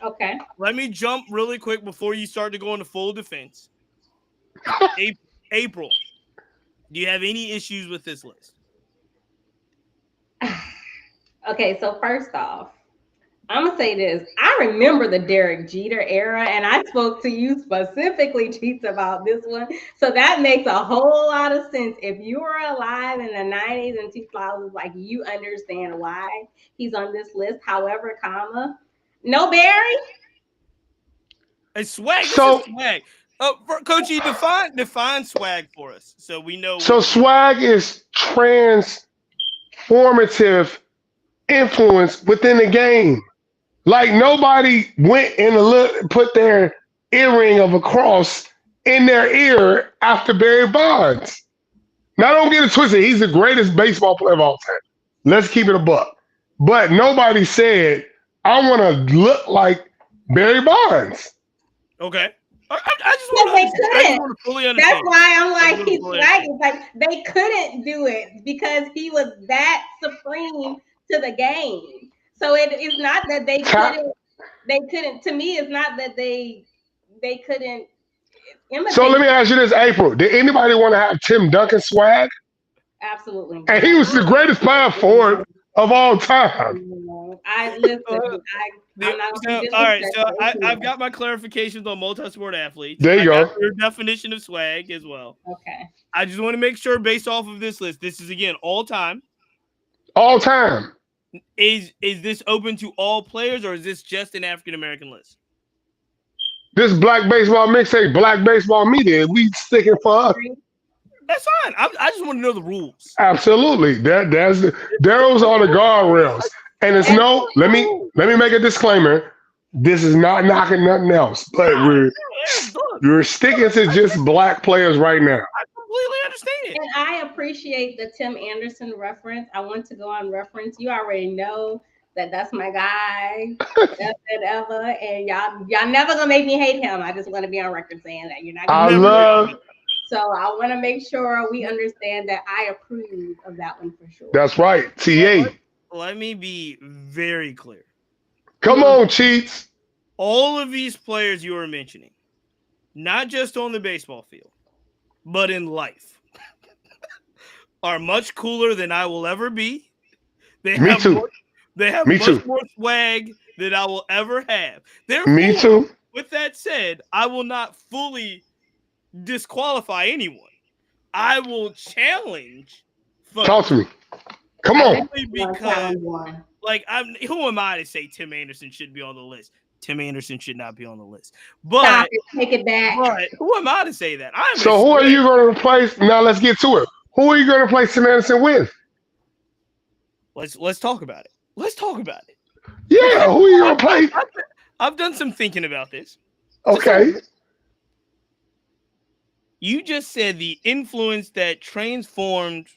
Okay. Let me jump really quick before you start to go into full defense. April, do you have any issues with this list? Okay, so first off, I'm gonna say this. I remember the Derek Jeter era, and I spoke to you specifically, Cheats, about this one. So that makes a whole lot of sense. If you were alive in the 90s and 2000s, like you understand why he's on this list. However, no Barry. It's swag. This So is swag. Coach E, define swag for us, so we know. so swag is transformative influence within the game. Like nobody went and put their earring of a cross in their ear after Barry Bonds. Now don't get it twisted. He's the greatest baseball player of all time. Let's keep it a buck. But nobody said, I want to look like Barry Bonds. Okay. I just Because they couldn't. want to fully understand. That's why I'm like, he's swagging. Like they couldn't do it because he was that supreme to the game. So it is not that they couldn't. They couldn't. To me, it's not that they couldn't imitate. So let me ask you this, April. Did anybody want to have Tim Duncan swag? Absolutely. And he was the greatest power forward of all time. I listen. I'm not all right, so I've got my clarifications on multi-sport athletes. There you go. Got your definition of swag as well. Okay. I just want to make sure, based off of this list, this is again all time. All time. Is this open to all players, or is this just an African American list? This Black Baseball Mixtape, Black Baseball Media, we sticking for us. That's fine. I just want to know the rules. Absolutely. Those are the guardrails. And it's let me make a disclaimer. This is not knocking nothing else, but we're sticking to just black players right now. I completely understand. And I appreciate the Tim Anderson reference. I want to go on reference. You already know that's my guy. Ever. And y'all never gonna make me hate him. I just want to be on record saying that you're not gonna So I want to make sure we understand that I approve of that one for sure. That's right. TA. Let me be very clear. Come on, Cheats. All of these players you were mentioning, not just on the baseball field, but in life, are much cooler than I will ever be. They have much more swag than I will ever have. Therefore, Me too. With that said, I will not fully disqualify anyone. I will challenge. Talk to me. Come on. Because, who am I to say Tim Anderson should be on the list? Tim Anderson should not be on the list. But take it back. But who am I to say that? So who are you going to replace? Now let's get to it. Who are you going to replace Tim Anderson with? Let's talk about it. Let's talk about it. Yeah, who are you going to play? I've done some thinking about this. Okay. You just said the influence that transforms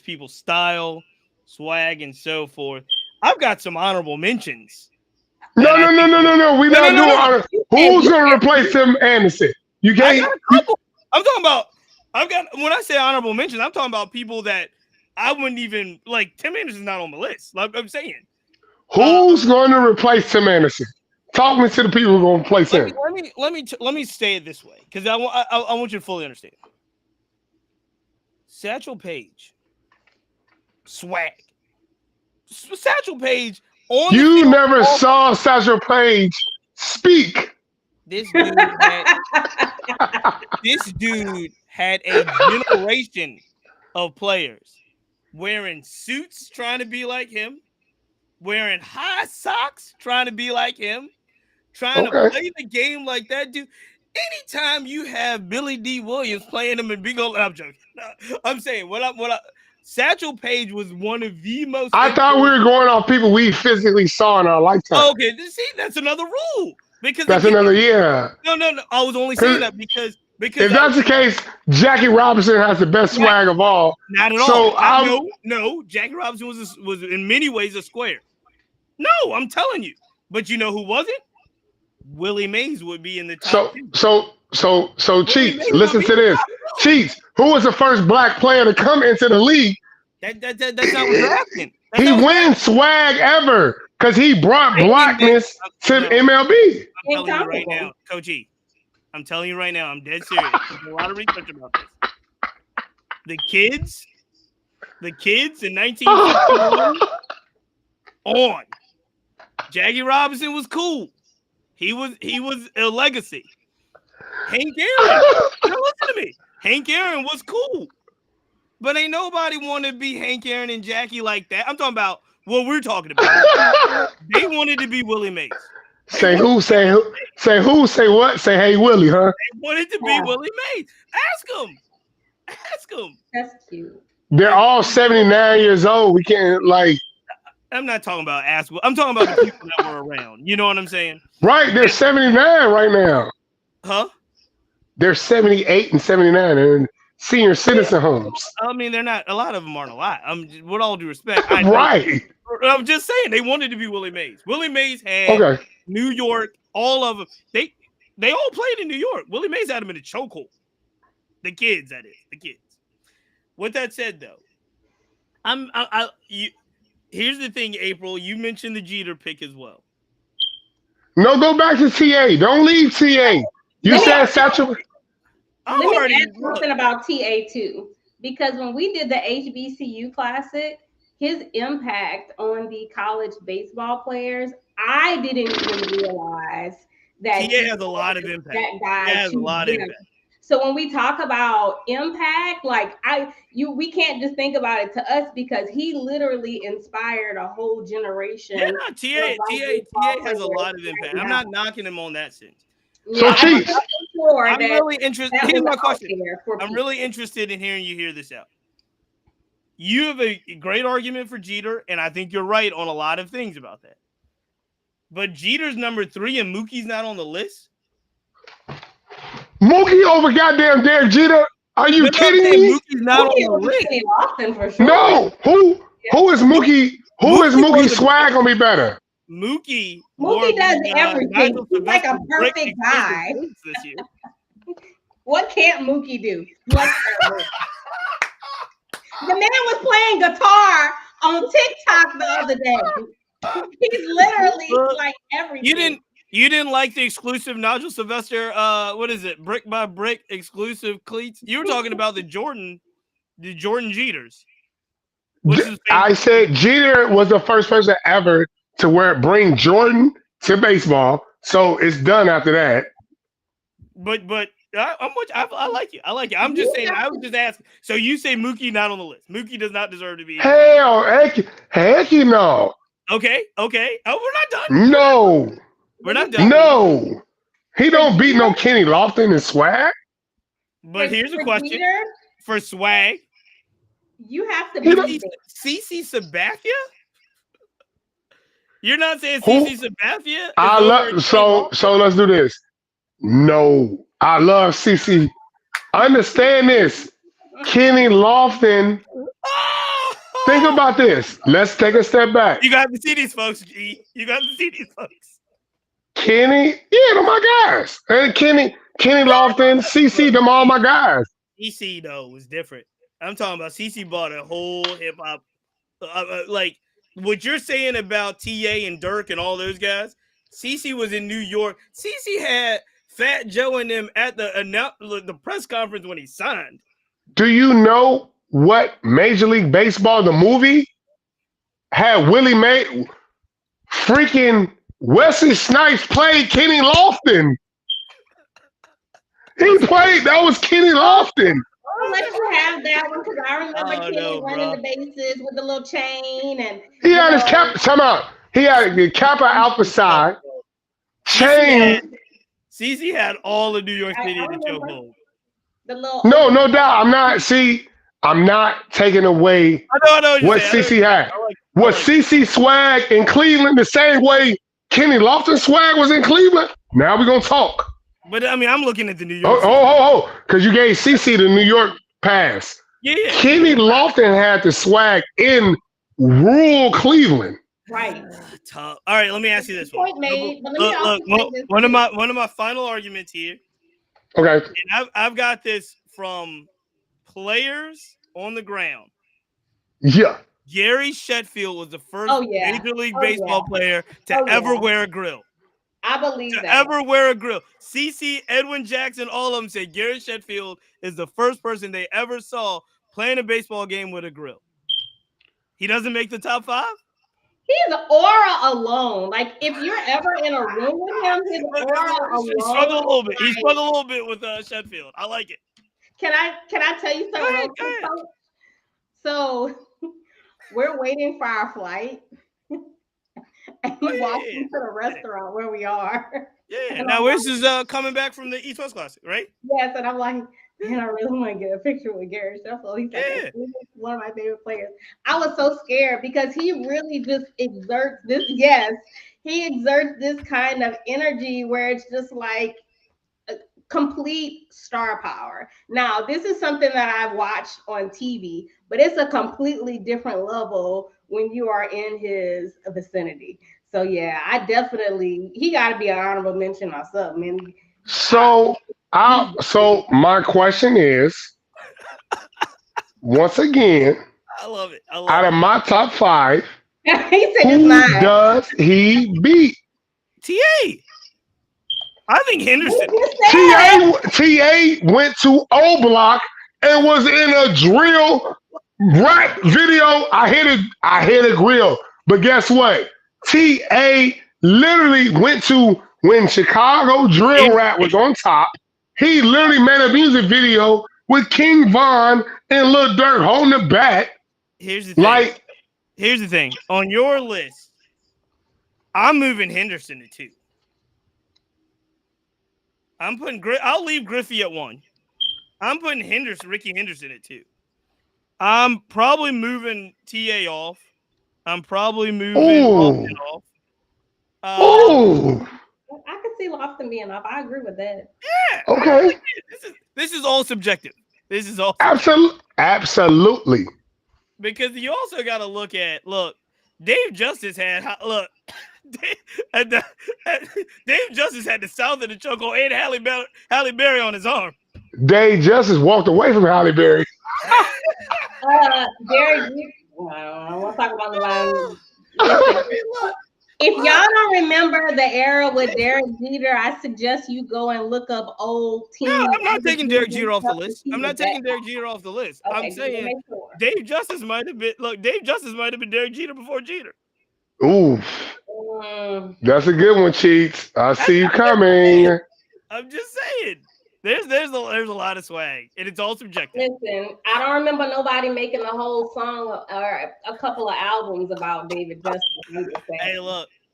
people's style, swag, and so forth. I've got some honorable mentions. No. We're not doing honor. Who's going to replace Tim Anderson? You can't. I got a couple. I'm talking about. When I say honorable mentions, I'm talking about people that I wouldn't even like. Tim Anderson's not on the list. Like I'm saying. Who's going to replace Tim Anderson? Talk me to the people who are going to replace him. Let me say it this way, because I want you to fully understand. Satchel Paige, swag. Satchel Paige on. You never saw Satchel Paige speak. This dude had a generation of players wearing suits trying to be like him, wearing high socks trying to be like him, trying to play the game like that dude. Anytime you have Billy D. Williams playing him in big old, I'm joking. I'm saying Satchel Paige was one of the most. I thought we were going off people we physically saw in our lifetime. Okay, see, that's another rule. Because that's another year. No. I was only saying that because if that's the case, Jackie Robinson has the best swag of all. Not at all. No. Jackie Robinson was in many ways a square. No, I'm telling you. But you know who wasn't? Willie Mays would be in the top 10. So Cheats, listen to this. Cheats, who was the first black player to come into the league? That's not what you're asking. He wins swag ever because he brought blackness to MLB. I'm telling you right now, Coach E. I'm telling you right now, I'm dead serious. There's a lot of research about this. The kids in 1951 On. Jackie Robinson was cool. He was a legacy. Hank Aaron. Now listen to me. Hank Aaron was cool. But ain't nobody want to be Hank Aaron and Jackie like that. I'm talking about what we're talking about. They wanted to be Willie Mays. Say who? Say who? Say who? Say what? Say hey Willie, huh? They wanted to be Willie Mays. Ask him. Ask him. That's cute. They're all 79 years old. We can't like. I'm not talking about ask. I'm talking about the people that were around. You know what I'm saying? Right, they're 79 right now. Huh? They're 78 and 79 and senior citizen homes. I mean, they're not. A lot of them aren't alive. With all due respect, Right. I'm just saying they wanted to be Willie Mays. Willie Mays had New York. All of them. They all played in New York. Willie Mays had them in a chokehold. The kids, that is, the kids. With that said, though, here's the thing, April. You mentioned the Jeter pick as well. No, go back to TA. Don't leave TA. You said Satchel. Let me add something about TA too, because when we did the HBCU Classic, his impact on the college baseball players, I didn't even realize that TA has a lot of impact. That guy has a lot of impact. So when we talk about impact, like we can't just think about it to us because he literally inspired a whole generation. Yeah, TA has a lot of impact. I'm not knocking him on that sense. So Chiefs. I'm really interested. Here's my question. I'm really interested in hearing you hear this out. You have a great argument for Jeter, and I think you're right on a lot of things about that. But Jeter's number 3 and Mookie's not on the list? Mookie over goddamn Derek Jeter? Are you kidding me? Mookie's not on the list. Austin for sure. No. Who is Mookie? Who is Mookie swag gonna be better? Mookie does everything. He's like a perfect guy. What can't Mookie do? The man was playing guitar on TikTok the other day. He's literally like everything. You didn't like the exclusive Nigel Sylvester, what is it, brick by brick exclusive cleats? You were talking about the Jordan Jeters. I said Jeter was the first person ever to bring Jordan to baseball, so it's done after that. But I like it. I like it. I'm just saying. I was just asking. So you say Mookie not on the list? Mookie does not deserve to be. Heck, no. Okay. Oh, we're not done. No. We're not done. No. He don't beat no Kenny Lofton and swag. But here's a question for swag. You have to be CC Sabathia. You're not saying CC Sabathia? So let's do this. No, I love CC. Understand this. Kenny Lofton. Think about this. Let's take a step back. You got to see these folks, G. You got to see these folks. Kenny, they're my guys. And Kenny Lofton, CC, them all my guys. CC though was different. I'm talking about CC bought a whole hip hop, like what you're saying about TA and Dirk and all those guys. CC was in New York. CC had Fat Joe and them at the press conference when he signed. Do you know what Major League Baseball, the movie, had Willie May? Freaking Wesley Snipes played Kenny Lofton. That was Kenny Lofton. I'll let you have that one because I remember Kenny running the bases with the little chain and he had his cap. Come out. He had the capper out the side. Chain. CC had all the New York City in the chokehold. No doubt. I'm not taking away what CC had. Was CC swag in Cleveland the same way Kenny Lofton swag was in Cleveland? Now we're gonna talk. But I mean, I'm looking at the New York. Because you gave CC the New York pass. Yeah. Kenny Lofton had the swag in rural Cleveland. Right. Tough. All right, let me ask you this one. Point made. Look, one of my final arguments here. Okay. And I've got this from players on the ground. Yeah. Gary Sheffield was the first Major League Baseball player to ever wear a grill. I believe that. Ever wear a grill. CC, Edwin Jackson, all of them said Gary Sheffield is the first person they ever saw playing a baseball game with a grill. He doesn't make the top 5? His aura alone, like if you're ever in a room with him, his aura He struggled a alone. little bit. He Like, struggled a little bit with Sheffield. I like it. can I tell you Go something ahead, real go quick? ahead. So we're waiting for our flight, and he walks Yeah, into the restaurant where we are. yeah. And Now I'm this like, is coming back from the East West Classic, right? yes, and I'm like, man, I really want to get a picture with Gary Sheffield. He's like, Yeah. he's one of my favorite players. I was so scared because he really just exerts this. Yes, he exerts this kind of energy where it's just like complete star power. Now, this is something that I've watched on TV, but it's a completely different level when you are in his vicinity. So yeah, I definitely he got to be an honorable mention or something. And So, he's so my question is, once again, I love it. I out love of it. my top five, he said it's who mine. does he beat? TA. I think Henderson. You said TA went to O Block and was in a drill rap video. I hit a grill. But guess what? TA literally went to when Chicago drill Here- rap was on top. He literally made a music video with King Von and Lil Durk holding the bat. Here's the thing. Like, Here's the thing. On your list, I'm moving Henderson to 2. I'm putting. I'll leave Griffey at 1. I'm putting Ricky Henderson at 2. I'm probably moving TA off. I'm probably moving ooh, Lofton off. ooh, I could see Lofton being up. I agree with that. Yeah. okay, This is all subjective. This is all subjective. absolutely. Because you also got to look, Dave Justice had Dave, Dave Justice had the South of the Choco and Halle Berry on his arm. Dave Justice walked away from Halle Berry. Derek, I want to talk about the line. I mean, look, If y'all don't remember the era with Derek Jeter, I suggest you go and look up old team. no, I'm not taking Derek Jeter off the stuff to list. see I'm the not taking background. Derek Jeter off the list. Okay, I'm just to saying make sure. Dave Justice might have been Derek Jeter before Jeter. Ooh, that's a good one, Cheats. I see you coming. I'm just saying. There's a lot of swag, and it's all subjective. Listen, I don't remember nobody making a whole song or a couple of albums about David Justice. I'm just saying.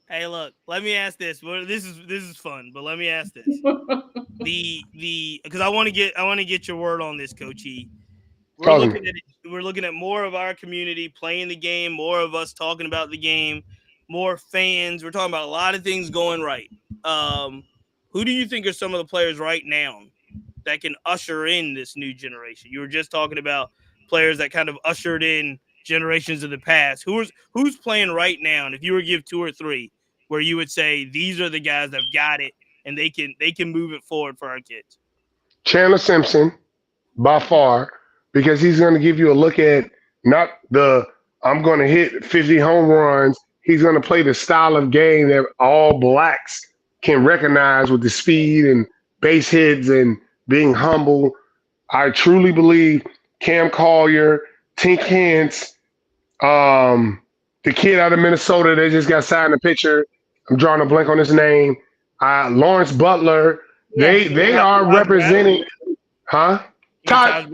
Hey, look. Let me ask this. Well, this is fun, but let me ask this. Because I want to get your word on this, Coach E. We're looking at more of our community playing the game, more of us talking about the game, more fans. We're talking about a lot of things going right. Who do you think are some of the players right now that can usher in this new generation? You were just talking about players that kind of ushered in generations of the past. Who's playing right now? And if you were to give 2 or 3, where you would say these are the guys that've got it and they can move it forward for our kids. Chandler Simpson, by far, because he's going to give you a look at not the I'm going to hit 50 home runs. He's going to play the style of game that all blacks can recognize with the speed and base hits and being humble. I truly believe Cam Collier, Tink Hence, the kid out of Minnesota that just got signed a pitcher. I'm drawing a blank on his name. Lawrence Butler. Yes, They are representing, huh? Todd.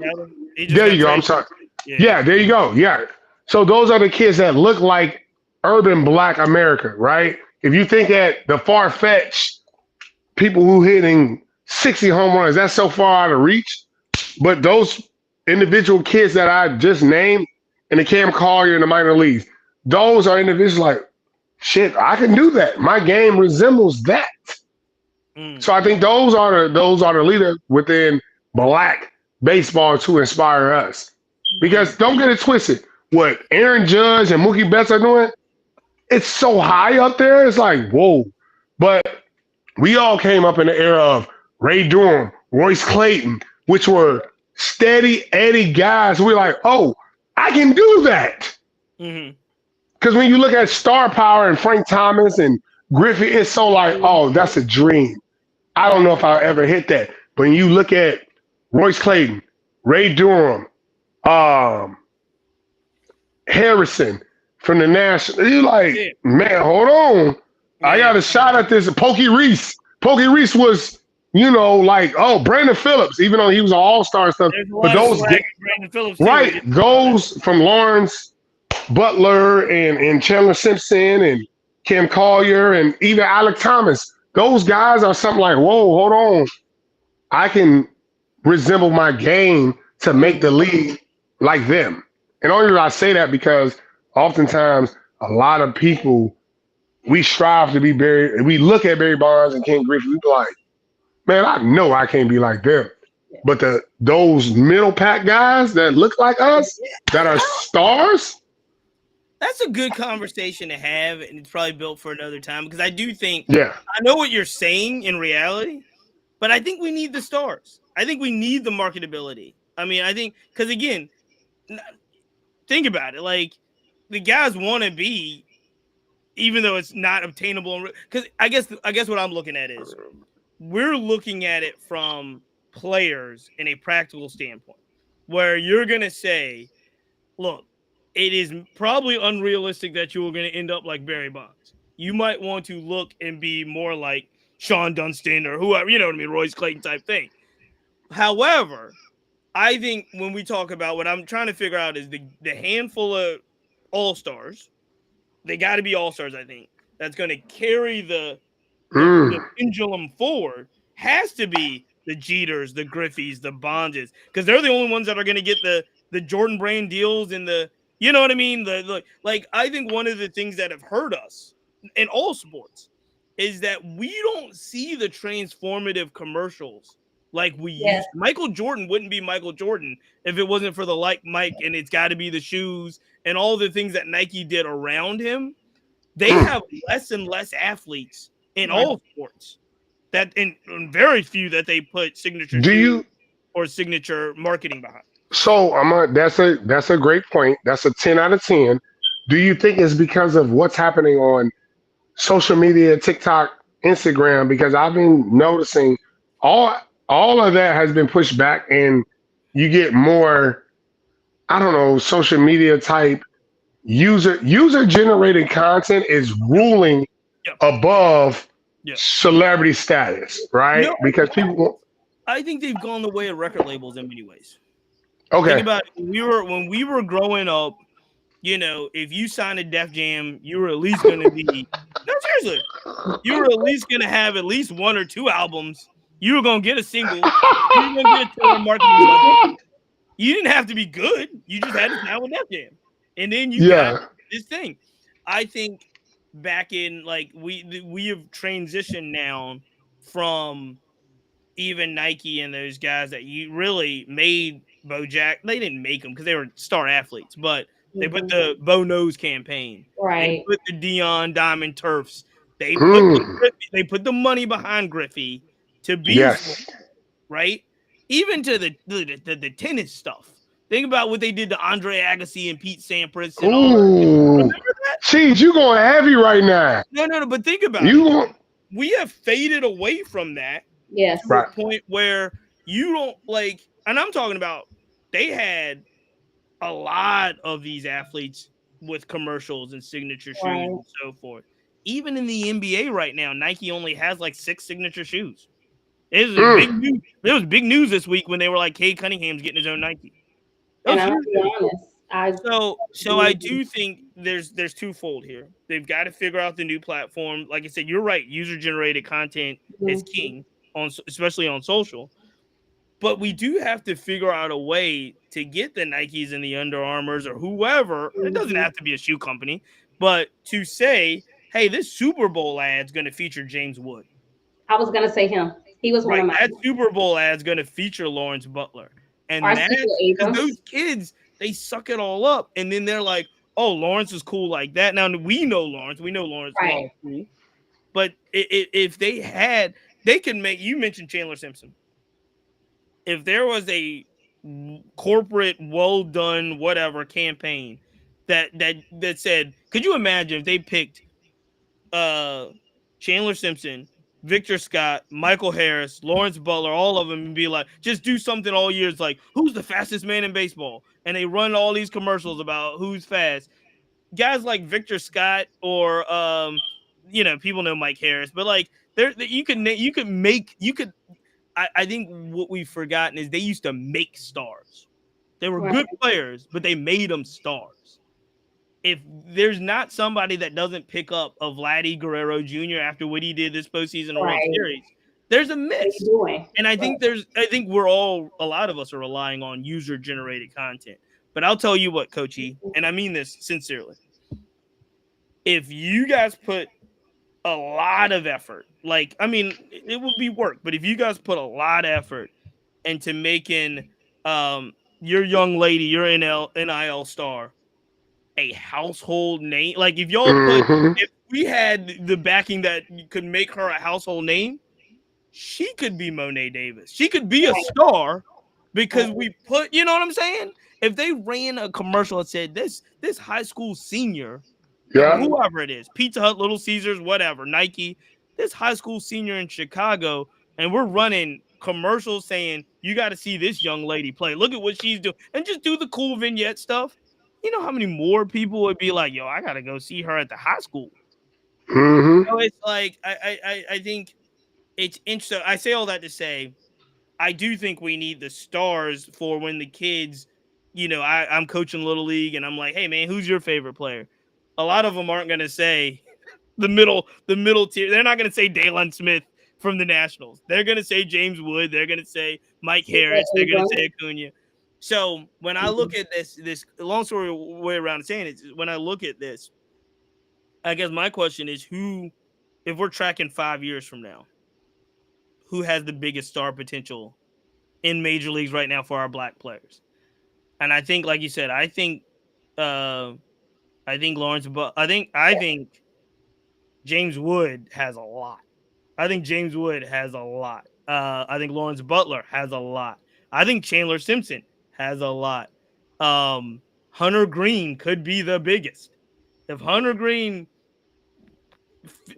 There you go. I'm sorry. Yeah, there you go. Yeah. So those are the kids that look like urban black America, right? If you think at the far-fetched people who hitting 60 home runs, that's so far out of reach. But those individual kids that I just named in the Cam Collier in the minor leagues, those are individuals like, shit, I can do that. My game resembles that. So I think those are the leaders within black baseball to inspire us. Because don't get it twisted. What Aaron Judge and Mookie Betts are doing, it's so high up there. It's like, whoa. But we all came up in the era of Ray Durham, Royce Clayton, which were steady Eddie guys. We're like, oh, I can do that. Because when you look at star power and Frank Thomas and Griffey, it's so like, oh, that's a dream. I don't know if I'll ever hit that. But when you look at Royce Clayton, Ray Durham, Harrison, from the national. You like, Yeah, man, hold on. I yeah. got a shot at this. Pokey Reese. Pokey Reese was, like, oh, Brandon Phillips, even though he was an all-star and stuff. There's a But lot of those swag in Brandon Phillips too. We right, didn't talk about that. goes from Lawrence Butler and Chandler Simpson and Kim Collier and even Alec Thomas. Those guys are something like, whoa, hold on. I can resemble my game to make the Mhm. league like them. And only reason I say that because oftentimes a lot of people we strive to be Barry. We look at Barry Bonds and Ken Griffey, we be like, man, I know I can't be like them. Yeah. But those middle pack guys that look like us, Yeah, that are stars, that's a good conversation to have, and it's probably built for another time because I do think yeah. I know what you're saying in reality, but I think we need the stars. I think we need the marketability. I mean, I think because again, think about it. Like the guys want to be, even though it's not obtainable. Because I guess what I'm looking at is we're looking at it from players in a practical standpoint, where you're gonna say, look, it is probably unrealistic that you are going to end up like Barry Bonds. You might want to look and be more like Sean Dunston or whoever, you know what I mean, Royce Clayton type thing. However, I think when we talk about what I'm trying to figure out is the handful of all stars, they got to be all stars. I think that's going to carry the Mm, pendulum forward has to be the Jeters, the Griffeys, the Bonds, because they're the only ones that are going to get the Jordan Brand deals and the you know what I mean. The like I think one of the things that have hurt us in all sports is that we don't see the transformative commercials like we Yes. used. Michael Jordan wouldn't be Michael Jordan if it wasn't for the like Mike and it's got to be the shoes and all the things that Nike did around him. They mm. have less and less athletes in Right. all sports that and very few that they put signature Do shoes you? or signature marketing behind. So that's a great point. That's a 10 out of 10. Do you think it's because of what's happening on social media, TikTok, Instagram? Because I've been noticing all all of that has been pushed back, and you get more. I don't know, social media type user generated content is Yep, ruling yep, above yep. celebrity status, right? No, Because people want, I think they've gone the way of record labels in many ways. Think okay. about it. When we were growing up. You know, if you signed a Def Jam, you were at least going to be no seriously. You were at least going to have at least one or two albums. You were going to get a single. You were going to get a tour marketing budget. You didn't have to be good. You just had to sign with Def Jam, and then you got Yeah. this thing. I think back in like we have transitioned now from even Nike and those guys that you really made Bojack. They didn't make them because they were star athletes, but they put Mhm. the Bo Nose campaign. They Right. put the Dion Diamond Turfs. Mm, They put the money behind Griffey to be yes. right? Even to the tennis stuff. Think about what they did to Andre Agassi and Pete Sampras and all that. Ooh. Remember that? Cheese, you going heavy right now. No. But think about You it. going We have faded away from that Yes. to right. a point where you don't like, and I'm talking about they had a lot of these athletes with commercials and signature shoes Right. and so forth. Even in the NBA right now, Nike only has like 6 signature shoes. It was a big Mm, news. There was big news this week when they were like, Cade Cunningham's getting his own Nike. That And was I'll huge be news. honest. I So I believe do think there's twofold here. They've got to figure out the new platform. Like I said, you're right. User generated content is Mhm. king especially on social. But we do have to figure out a way to get the Nikes and the Under Armours or whoever. It doesn't Mhm. have to be a shoe company, but to say, hey, this Super Bowl ad's going to feature James Wood. I was gonna say him. He was one Right. of That mine. Super Bowl ad's going to feature Lawrence Butler. And Arcelius that's because Abrams. those kids, they suck it all up. And then they're like, oh, Lawrence is cool like that. Now, we know Lawrence. We know Lawrence Right. Law is cool. But if they had, they could make, you mentioned Chandler Simpson. If there was a corporate, well done, whatever campaign that said, could you imagine if they picked uh Chandler Simpson, Victor Scott, Michael Harris, Lawrence Butler, all of them, and be like, just do something all years like who's the fastest man in baseball, and they run all these commercials about who's fast. guys like Victor Scott or people know Mike Harris, but like you could I think what we've forgotten is they used to make stars. They were Right. good players, but they made them stars. If there's not somebody that doesn't pick up a Vladdy Guerrero Jr. after what he did this postseason in the World Right. Series, there's a What are you miss. doing? And I Right. think a lot of us are relying on user generated content. But I'll tell you what, Coach E, and I mean this sincerely. If you guys put a lot of effort, it would be work, but if you guys put a lot of effort into making your young lady, your NIL star, a household name, like Mm-hmm. if we had the backing that could make her a household name, she could be Monet Davis. She could be a star because Right. we put, you know what I'm saying? If they ran a commercial and said this high school senior, Yeah. whoever it is, Pizza Hut, Little Caesars, whatever, Nike, this high school senior in Chicago, and we're running commercials saying you got to see this young lady play. Look at what she's doing, and just do the cool vignette stuff. You know how many more people would be like, "Yo, I got to go see her at the high school." Mm-hmm. So it's like I think it's interesting. I say all that to say I do think we need the stars for when the kids, I'm coaching Little League and I'm like, hey man, who's your favorite player? A lot of them aren't gonna say the middle tier. They're not gonna say Dalen Smith from the Nationals. They're gonna say James Wood. They're gonna say Mike Harris. They're gonna say Acuna. So when I look at this long story way around saying it, when I look at this, I guess my question is who, if we're tracking 5 years from now, who has the biggest star potential in major leagues right now for our black players? And I think, like you said, uh, Lawrence, but I think James Wood has a lot. I think James Wood has a lot. I think Lawrence Butler has a lot. I think Chandler Simpson has a lot. Hunter Green could be the biggest. If Hunter Green,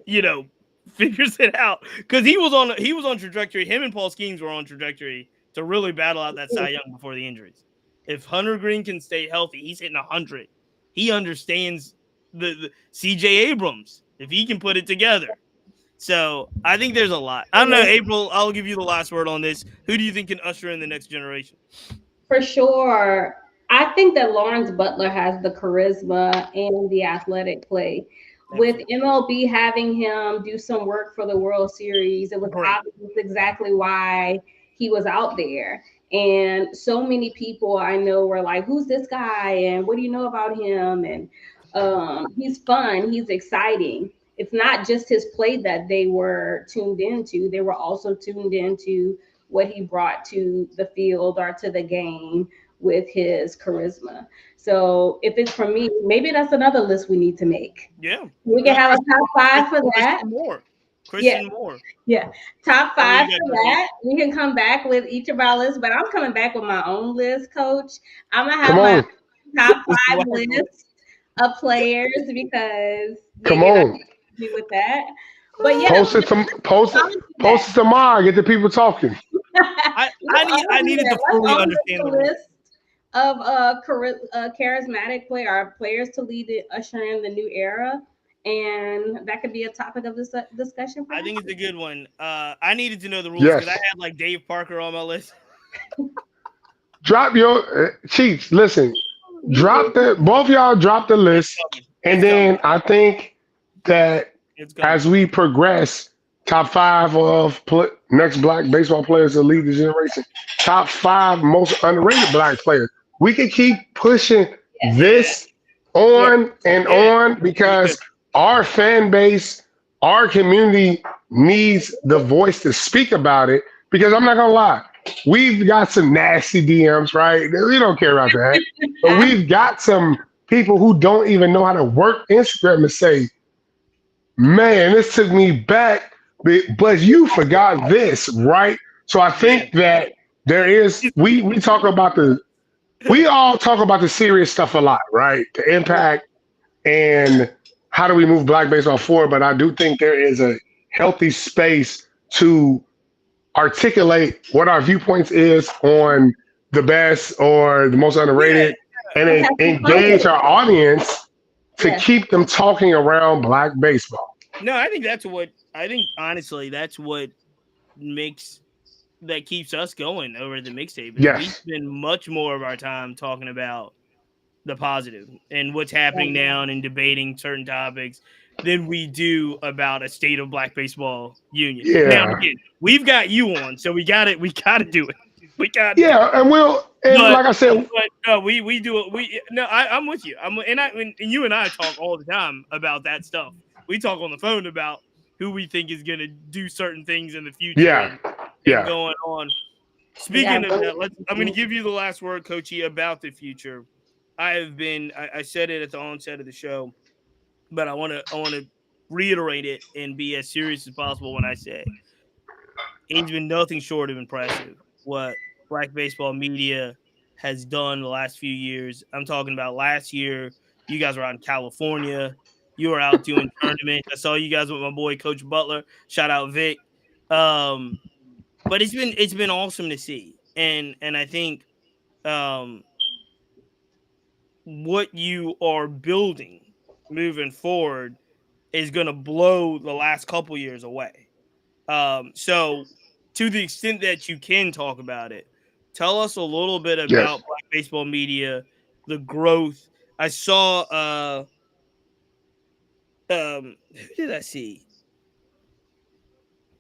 you know, figures it out, because he was on trajectory. Him and Paul Skeens were on trajectory to really battle out that Cy Young before the injuries. If Hunter Green can stay healthy, he's hitting 100. He understands the CJ Abrams if he can put it together. So I think there's a lot. I don't know, April. I'll give you the last word on this. Who do you think can usher in the next generation? For sure. I think that Lawrence Butler has the charisma and the athletic play. With Absolutely. MLB having him do some work for the World Series, it was Great. obvious exactly why he was out there. And so many people I know were like, "Who's this guy? And what do you know about him?" And he's fun. He's exciting. It's not just his play that they were tuned into; they were also tuned into what he brought to the field or to the game with his charisma. So if it's for me, maybe that's another list we need to make. Yeah. We can have a top five for that. Christian Moore. Yeah, Christian Moore. yeah. Top Oh, five you got for Derek. that. We can come back with each of our lists, but I'm coming back with my own list, Coach. I'm gonna Come have my on. top This five last list of players because Come maybe I on. can do with that. But yeah, Post it to post it tomorrow. Get the people talking. I needed to let's fully all make understand a the rules. list of charismatic players to lead the usher in the new era, and that could be a topic of this discussion. I think it's a good one. I needed to know the rules because I Yes. had like Dave Parker on my list. Drop your Chiefs. Listen, You drop too. the both of y'all drop the It's list, coming. and It's coming. then I think that It's as coming. we progress, top five of next black baseball players to lead the generation, top five most underrated black players. We can keep pushing Yes, Yeah. this yes, on and Yeah. on Yeah. because our fan base, our community needs the voice to speak about it. Because I'm not gonna lie, we've got some nasty DMs, right? We don't care about that. But we've got some people who don't even know how to work Instagram and say, man, this took me back, but you forgot this, right? So I Yeah. think that there is we talk about we all talk about the serious stuff a lot, right? The impact and how do we move black baseball forward, but I do think there is a healthy space to articulate what our viewpoints is on the best or the most Yeah. underrated and let's have some fun with engage it. our audience to Yes. keep them talking around black baseball. No, I think honestly that's what makes that keeps us going over the mixtape is we Yes. spend much more of our time talking about the positive and what's happening now and debating certain topics than we do about a state of black baseball union. Now Yeah. again, we've got you on, so we gotta do it. We gotta do Yeah. it. And But like I said, no, we do it. I'm with you. And you and I talk all the time about that stuff. We talk on the phone about who we think is gonna do certain things in the future yeah. and Yeah. going on. We Speaking got of that, I'm going to give you the last word, Coachy, about the future. I said it at the onset of the show, but I want to reiterate it and be as serious as possible when I say it's been nothing short of impressive what Black Baseball Media has done the last few years. I'm talking about last year. You guys were out in California. You were out doing tournaments. I saw you guys with my boy Coach Butler. Shout out Vic. Um, but it's been awesome to see, and I think um, what you are building moving forward is going to blow the last couple years away. So, to the extent that you can talk about it, tell us a little bit Yes. about Black Baseball Media, the growth. I saw. Who did I see?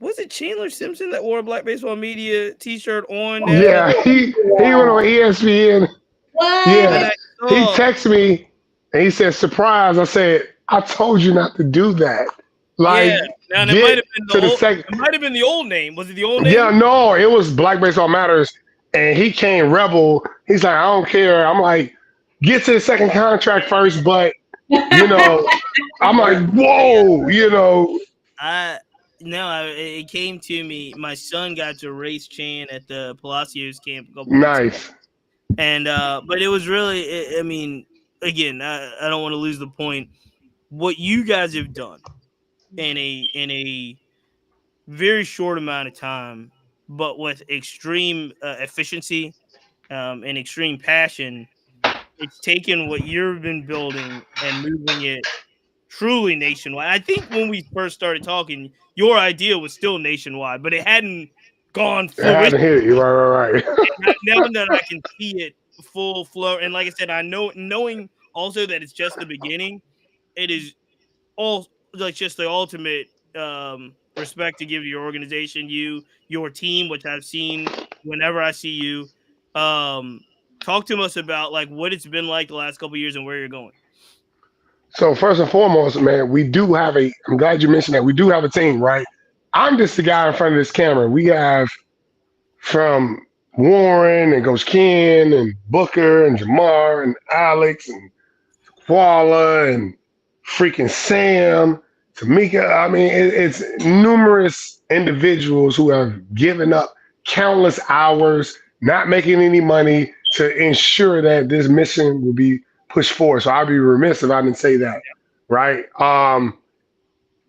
Was it Chandler Simpson that wore a Black Baseball Media T-shirt on? Yeah. He went on ESPN. what? And Yeah. I He saw. texted me and he said, surprise. I said, I told you not to do that. Yeah, Like, now and it might get have been the to the old. second. It might have been the old name. Was it the old Yeah, name? no, it was Black Baseball Matters. And he came rebel. He's like, I don't care. I'm like, get to the second contract first. But, you know, I'm like, whoa, I no, it came to me. My son got to race Chan at the Palacios camp a couple weeks ago, nice. and but it was really. I mean, again, I don't want to lose the point. What you guys have done in a very short amount of time, but with extreme efficiency and extreme passion, it's taken what you've been building and moving it truly nationwide. I think when we first started talking, your idea was still nationwide, but it hadn't gone I had fruition. to hit it. Right. Now that I can see it full flow, and like I said, I know knowing also that it's just the beginning. It is all like just the ultimate respect to give your organization, your team, which I've seen whenever I see you. Um, talk to us about like what it's been like the last couple of years and where you're going. So, first and foremost, man, we do have I'm glad you mentioned that. We do have a team, right? I'm just the guy in front of this camera. We have from Warren and Coach Ken and Booker and Jamar and Alex and Koala and freaking Sam, Tamika. I mean, it's numerous individuals who have given up countless hours, not making any money to ensure that this mission will be pushed forward. So I'd be remiss if I didn't say that, right?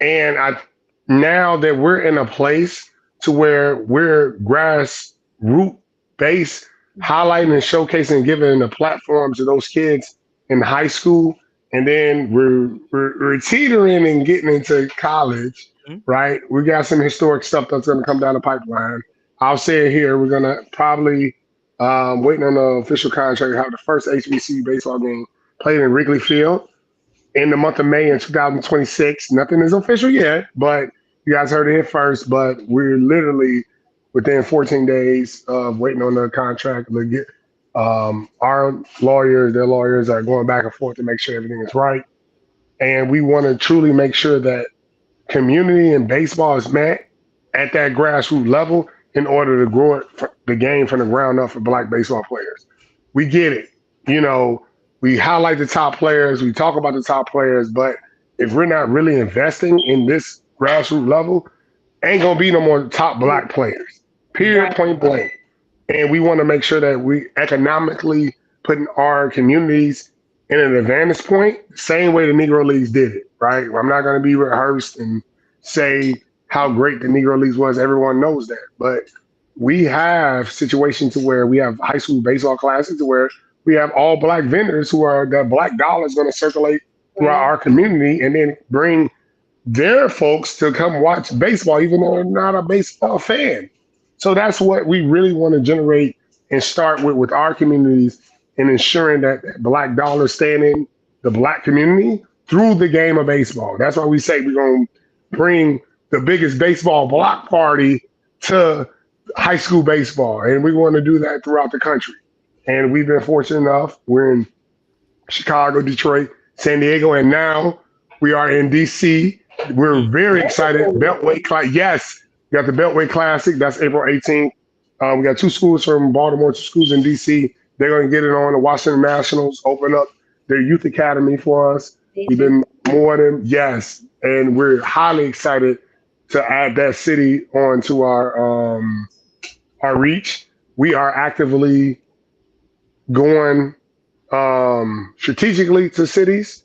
And I now that we're in a place to where we're grassroots based, highlighting and showcasing, giving a platform to those kids in high school, and then we're teetering and getting into college, Mhm. right? We got some historic stuff that's going to come down the pipeline. I'll say it here. We're going to probably waiting on the official contract, have the first HBC baseball game played in Wrigley Field in the month of May in 2026. Nothing is official yet, but you guys heard it here first. But we're literally within 14 days of waiting on the contract to get our lawyers, their lawyers are going back and forth to make sure everything is right. And we want to truly make sure that community and baseball is met at that grassroots level in order to grow the game from the ground up for black baseball players. We get it. You know, we highlight the top players, we talk about the top players, but if we're not really investing in this grassroots level, ain't gonna be no more top black players. Period, Right. point blank. And we want to make sure that we economically putting our communities in an advantage point, same way the Negro Leagues did it, right? I'm not going to be rehearsed and say how great the Negro Leagues was. Everyone knows that, but we have situations to where we have high school baseball classes where we have all black vendors who are that black dollar is going to circulate throughout Right. our community, and then bring their folks to come watch baseball, even though they're not a baseball fan. So that's what we really want to generate and start with our communities, and ensuring that black dollars staying in the black community through the game of baseball. That's why we say we're going to bring the biggest baseball block party to high school baseball, and we want to do that throughout the country. And we've been fortunate enough. We're in Chicago, Detroit, San Diego, and now we are in DC. We're very excited. Beltway Classic. Yes, we got the Beltway Classic. That's April 18th. We got two schools from Baltimore, two schools in DC. They're going to get it on. The Washington Nationals open up their youth academy for us. We've Amazing. been more than, yes, and we're highly excited to add that city onto our reach. We are actively going strategically to cities.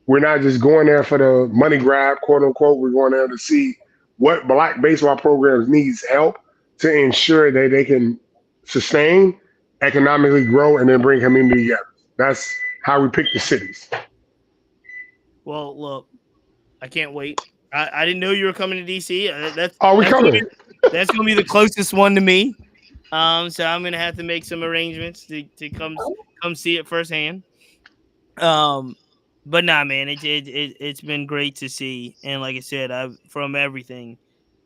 We're not just going there for the money grab, quote unquote. We're going there to see what black baseball programs needs help to ensure that they can sustain, economically grow, and then bring community together. That's how we pick the cities. Well, look, I can't wait. I didn't know you were coming to DC. Oh, we coming. That's gonna be the closest one to me. So I'm gonna have to make some arrangements to come see it firsthand. Um, but nah, man, it's been great to see, and like I said, I've from everything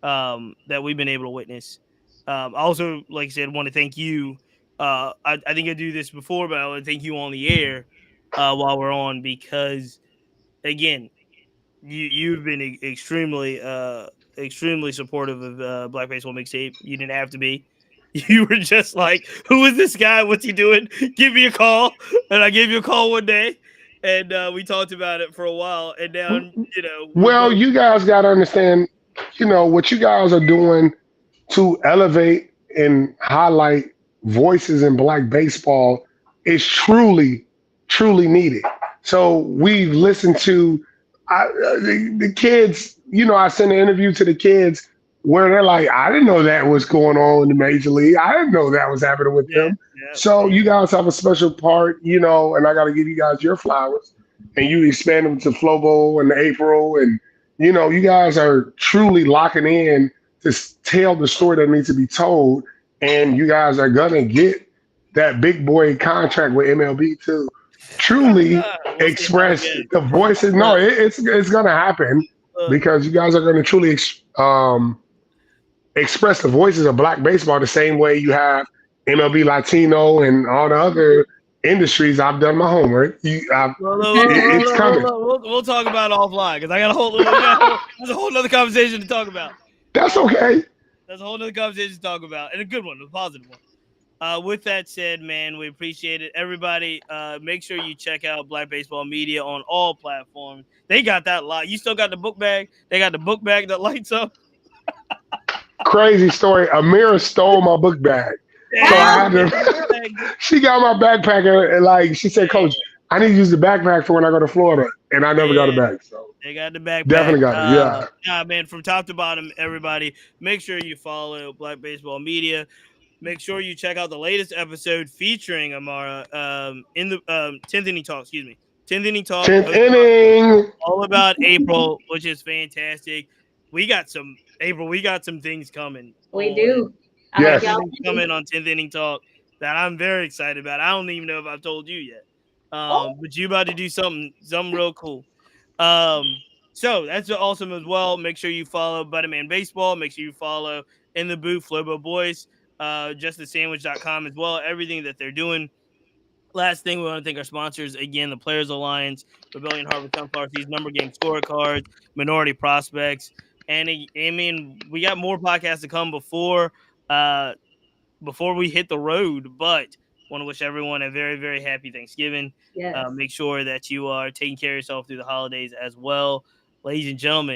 that we've been able to witness. I also, like I said, want to thank you. I think I do this before, but I want to thank you on the air while we're on because again, you've been extremely supportive of Black Baseball Mixtape. You didn't have to be. You were just like, "Who is this guy? What's he doing? Give me a call." And I gave you a call one day, and we talked about it for a while. And now, we're Well, both. you guys got to understand, what you guys are doing to elevate and highlight voices in black baseball is truly, truly needed. So we've listened to the kids. I sent an interview to the kids where they're like, I didn't know that was going on in the major league. I didn't know that was happening with Yeah, them. yeah, So yeah. you guys have a special part, and I got to give you guys your flowers. And you expand them to Flobo and April, and you guys are truly locking in to tell the story that needs to be told. And you guys are gonna get that big boy contract with MLB to truly We'll see how it express goes. the voices. No, Look, it's gonna happen look, because you guys are gonna truly express the voices of black baseball the same way you have MLB Latino and all the other industries. I've done my homework. It's coming. we'll talk about it offline because I got a whole there's a whole other conversation to talk about. That's Uh, okay. That's a whole other conversation to talk about, and a good one, a positive one. With that said, man, we appreciate it. Everybody, make sure you check out Black Baseball Media on all platforms. They got that lot. You still got the book bag. They got the book bag that lights up. Crazy story. Amira stole my book bag. So Dang, I had to, she got my backpack, and like she said, Coach, I need to use the backpack for when I go to Florida. And I never got it yeah, back. So they got the backpack. definitely got it. Yeah. Nah, man, from top to bottom, everybody, make sure you follow Black Baseball Media. Make sure you check out the latest episode featuring Amara in the 10th inning talk. Excuse me, 10th inning talk. 10th inning. All about April, which is fantastic. We got some April. We got some things coming. We On, do. I we got hope Yes. some y'all things coming on 10th inning talk that I'm very excited about. I don't even know if I've told you yet. oh, But you about to do something real cool. So that's awesome as well. Make sure you follow Butterman Baseball. Make sure you follow In the Booth, Flobo Boys, justsandwich.com as well. Everything that they're doing. Last thing, we want to thank our sponsors again: the Players Alliance, Rebellion Harvard Sunflower Seeds, Number Game Scorecards, Minority Prospects, and I mean we got more podcasts to come uh before we hit the road. But want to wish everyone a very very happy Thanksgiving. yes. Make sure that you are taking care of yourself through the holidays as well, ladies and gentlemen.